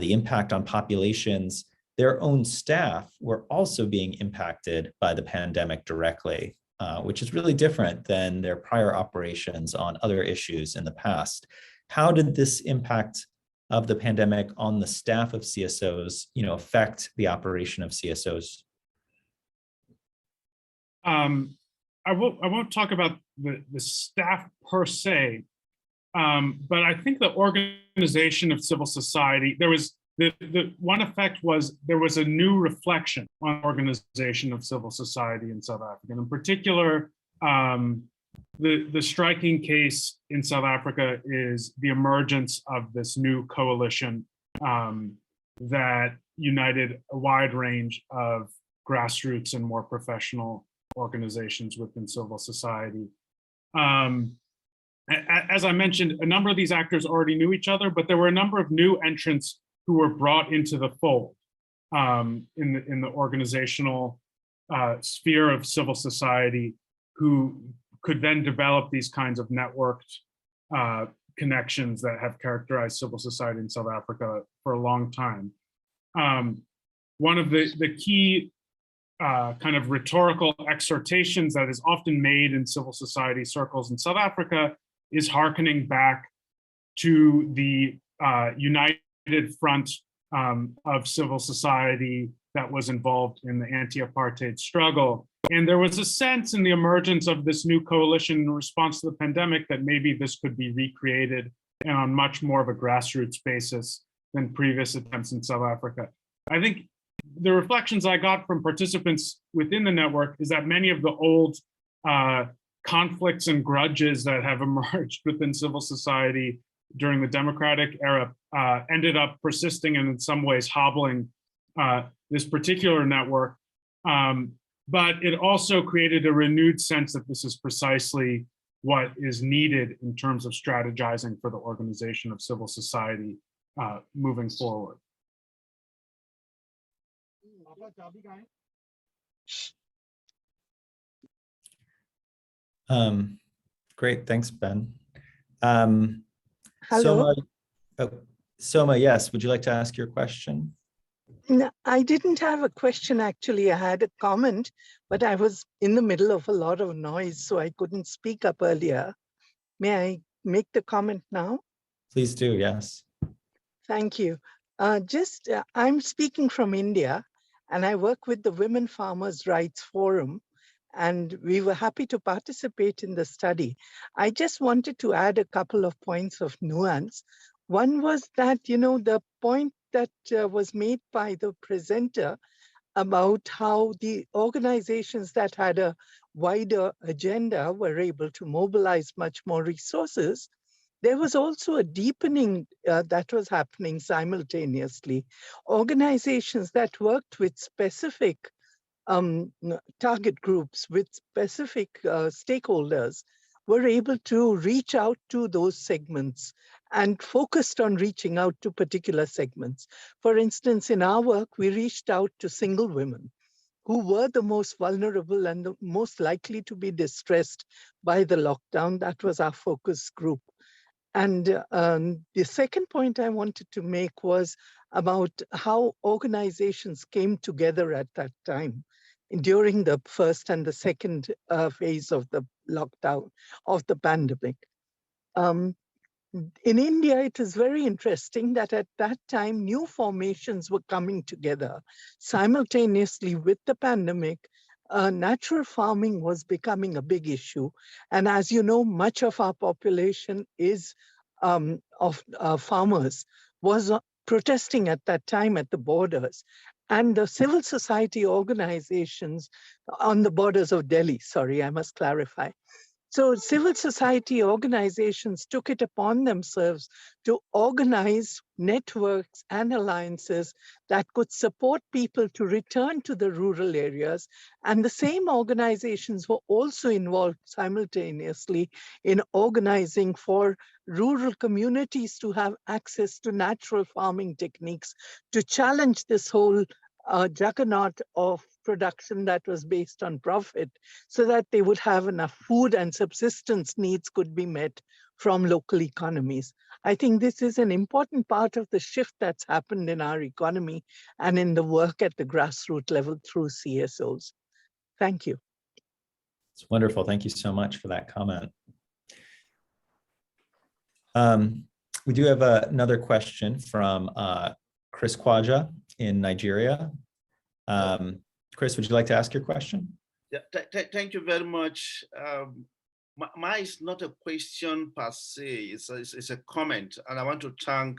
the impact on populations, their own staff were also being impacted by the pandemic directly, which is really different than their prior operations on other issues in the past. How did this impact of the pandemic on the staff of CSOs, affect the operation of CSOs? I won't talk about the staff per se, but I think the organization of civil society, there was the one effect was there was a new reflection on organization of civil society in South Africa. And in particular, the striking case in South Africa is the emergence of this new coalition that united a wide range of grassroots and more professional organizations within civil society. As I mentioned, a number of these actors already knew each other, but there were a number of new entrants who were brought into the fold in the organizational sphere of civil society, who could then develop these kinds of networked connections that have characterized civil society in South Africa for a long time. One of the key kind of rhetorical exhortations that is often made in civil society circles in South Africa is hearkening back to the united front of civil society that was involved in the anti-apartheid struggle. And there was a sense in the emergence of this new coalition in response to the pandemic that maybe this could be recreated and on much more of a grassroots basis than previous attempts in South Africa. I think the reflections I got from participants within the network is that many of the old conflicts and grudges that have emerged within civil society during the democratic era ended up persisting and in some ways hobbling this particular network. But it also created a renewed sense that this is precisely what is needed in terms of strategizing for the organization of civil society moving forward. Great, thanks, Ben. Hello. Soma, yes, would you like to ask your question? No, I didn't have a question, actually. I had a comment, but I was in the middle of a lot of noise, so I couldn't speak up earlier. May I make the comment now? Please do, yes. Thank you. I'm speaking from India, and I work with the Women Farmers' Rights Forum, and we were happy to participate in the study. I just wanted to add a couple of points of nuance. One was that, the point that was made by the presenter about how the organizations that had a wider agenda were able to mobilize much more resources. there was also a deepening that was happening simultaneously. Organizations that worked with specific target groups, with specific stakeholders, were able to reach out to those segments and focused on reaching out to particular segments. For instance, in our work, we reached out to single women who were the most vulnerable and the most likely to be distressed by the lockdown. That was our focus group. And the second point I wanted to make was about how organizations came together at that time during the first and the second phase of the lockdown of the pandemic. In India, it is very interesting that at that time, new formations were coming together simultaneously with the pandemic. Natural farming was becoming a big issue. And as you know, much of our population is of farmers, was protesting at that time at the borders. And the civil society organizations on the borders of Delhi, sorry, I must clarify. So civil society organizations took it upon themselves to organize networks and alliances that could support people to return to the rural areas. And the same organizations were also involved simultaneously in organizing for rural communities to have access to natural farming techniques, to challenge this whole juggernaut of production that was based on profit, so that they would have enough food and subsistence needs could be met from local economies. I think this is an important part of the shift that's happened in our economy and in the work at the grassroots level through CSOs. Thank you. It's wonderful. Thank you so much for that comment. We do have another question from Chris Kwaja in Nigeria. Chris, would you like to ask your question? Yeah, thank you very much. Mine is not a question per se, it's a comment, and I want to thank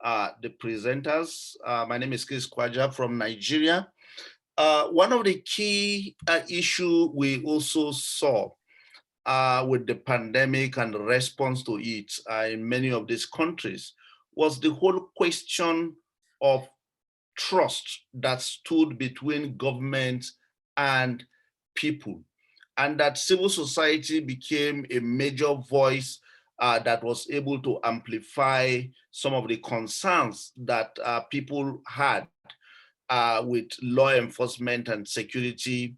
the presenters. My name is Chris Kwaja from Nigeria. One of the key issues we also saw with the pandemic and the response to it in many of these countries was the whole question of trust that stood between government and people, and that civil society became a major voice that was able to amplify some of the concerns that people had with law enforcement and security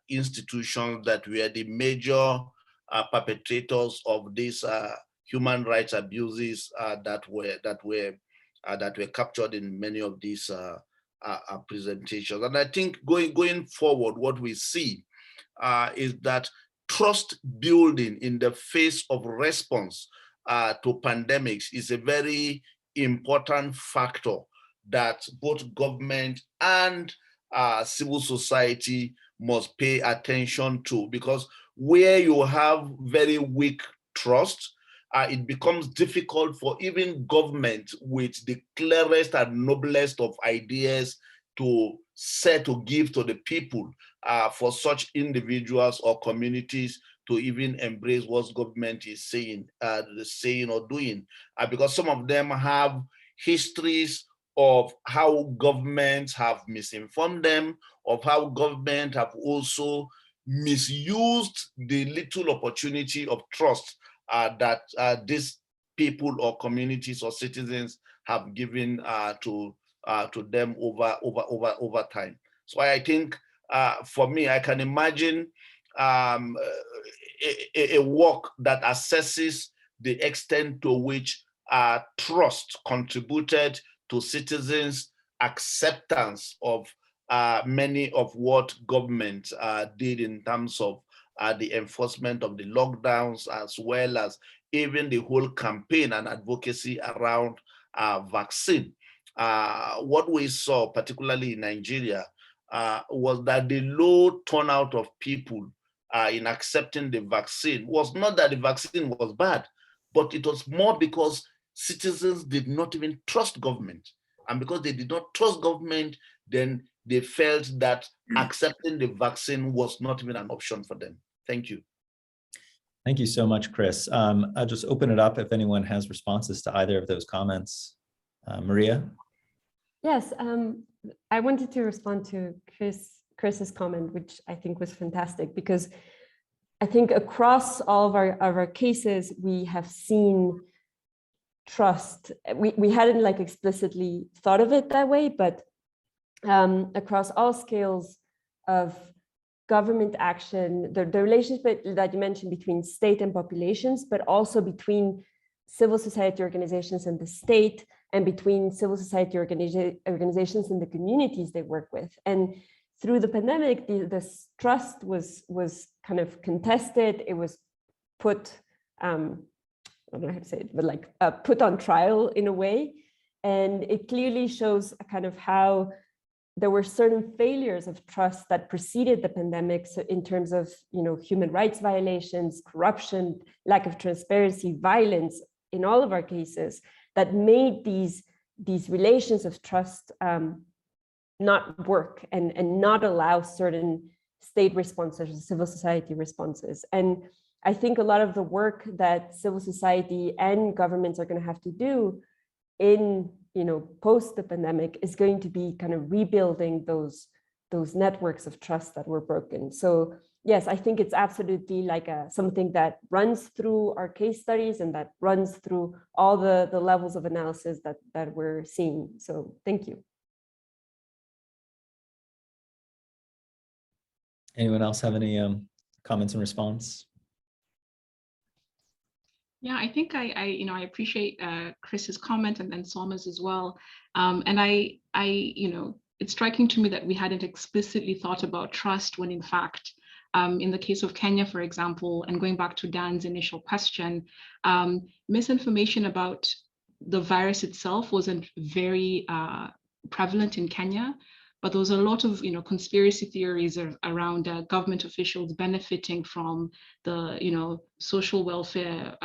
institutions that were the major perpetrators of these human rights abuses that were captured in many of these presentations. And I think going forward, what we see is that trust building in the face of response to pandemics is a very important factor that both government and civil society must pay attention to, because where you have very weak trust, it becomes difficult for even government with the clearest and noblest of ideas to give to the people for such individuals or communities to even embrace what government is saying or doing, because some of them have histories of how governments have misinformed them, of how government have also misused the little opportunity of trust that these people or communities or citizens have given to them over time. So I think for me, I can imagine a work that assesses the extent to which trust contributed to citizens' acceptance of many of what government did in terms of the enforcement of the lockdowns, as well as even the whole campaign and advocacy around vaccine. What we saw, particularly in Nigeria, was that the low turnout of people in accepting the vaccine was not that the vaccine was bad, but it was more because citizens did not even trust government. And because they did not trust government, then they felt that accepting the vaccine was not even an option for them. Thank you. Thank you so much, Chris. I'll just open it up if anyone has responses to either of those comments. Maria? Yes, I wanted to respond to Chris's comment, which I think was fantastic, because I think across all of our cases, we have seen trust. We hadn't like explicitly thought of it that way, but across all scales of government action, the relationship that you mentioned between state and populations, but also between civil society organizations and the state, and between civil society organizations and the communities they work with. And through the pandemic, this trust was kind of contested. It was put, I don't know how to say it, but like put on trial in a way. And it clearly shows a kind of how there were certain failures of trust that preceded the pandemic. So in terms of, human rights violations, corruption, lack of transparency, violence in all of our cases, that made these relations of trust not work and not allow certain state responses, civil society responses. And I think a lot of the work that civil society and governments are going to have to do in post the pandemic is going to be kind of rebuilding those networks of trust that were broken. So yes, I think it's absolutely like something that runs through our case studies and that runs through all the levels of analysis that we're seeing. So thank you. Anyone else have any comments in response? Yeah, I think I appreciate Chris's comment and then Salma's as well. And it's striking to me that we hadn't explicitly thought about trust when in fact, in the case of Kenya, for example, and going back to Dan's initial question, misinformation about the virus itself wasn't very prevalent in Kenya. But there was a lot of conspiracy theories around government officials benefiting from the social welfare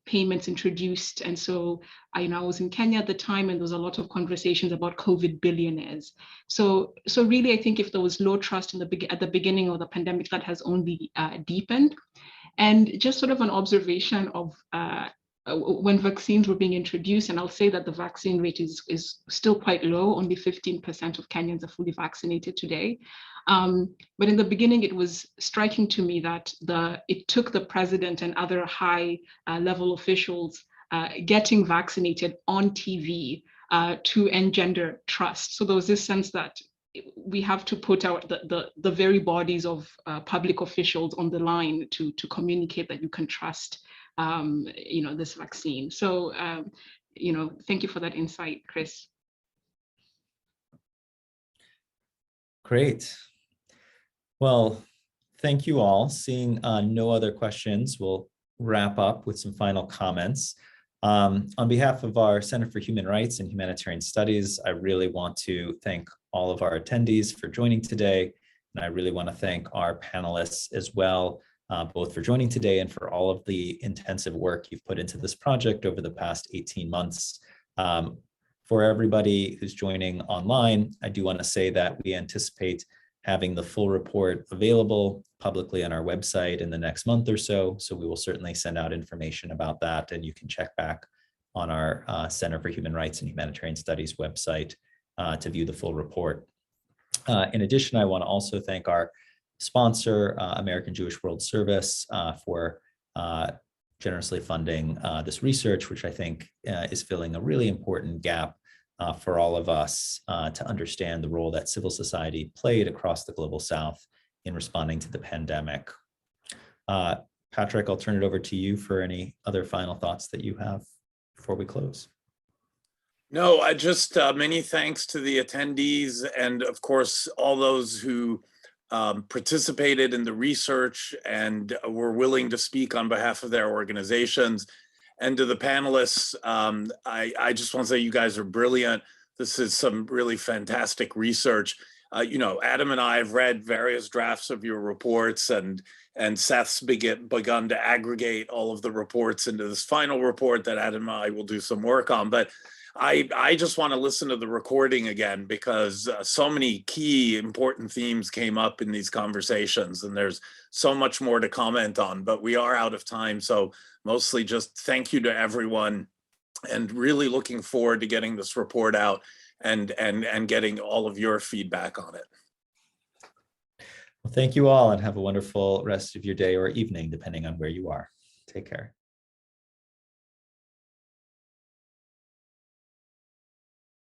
payments introduced. And so I was in Kenya at the time, and there was a lot of conversations about COVID billionaires. So really, I think if there was low trust at the beginning of the pandemic, that has only deepened. And just sort of an observation of when vaccines were being introduced, and I'll say that the vaccine rate is still quite low, only 15% of Kenyans are fully vaccinated today. But in the beginning, it was striking to me that it took the president and other high level officials getting vaccinated on TV to engender trust. So there was this sense that we have to put out the very bodies of public officials on the line to communicate that you can trust this vaccine. So, thank you for that insight, Chris. Great. Well, thank you all. Seeing no other questions, we'll wrap up with some final comments. On behalf of our Center for Human Rights and Humanitarian Studies, I really want to thank all of our attendees for joining today. And I really want to thank our panelists as well, both for joining today and for all of the intensive work you've put into this project over the past 18 months. For everybody who's joining online, I do want to say that we anticipate having the full report available publicly on our website in the next month or so. So we will certainly send out information about that, and you can check back on our Center for Human Rights and Humanitarian Studies website to view the full report. In addition, I want to also thank our sponsor, American Jewish World Service, for generously funding this research, which I think is filling a really important gap for all of us to understand the role that civil society played across the Global South in responding to the pandemic. Patrick, I'll turn it over to you for any other final thoughts that you have before we close. No, I just many thanks to the attendees and of course all those who participated in the research and were willing to speak on behalf of their organizations. And to the panelists, I just want to say you guys are brilliant. This is some really fantastic research. Adam and I have read various drafts of your reports, and Seth's begun to aggregate all of the reports into this final report that Adam and I will do some work on. But I just want to listen to the recording again because so many key important themes came up in these conversations, and there's so much more to comment on, but we are out of time. So mostly just thank you to everyone, and really looking forward to getting this report out and getting all of your feedback on it. Well, thank you all, and have a wonderful rest of your day or evening, depending on where you are. Take care.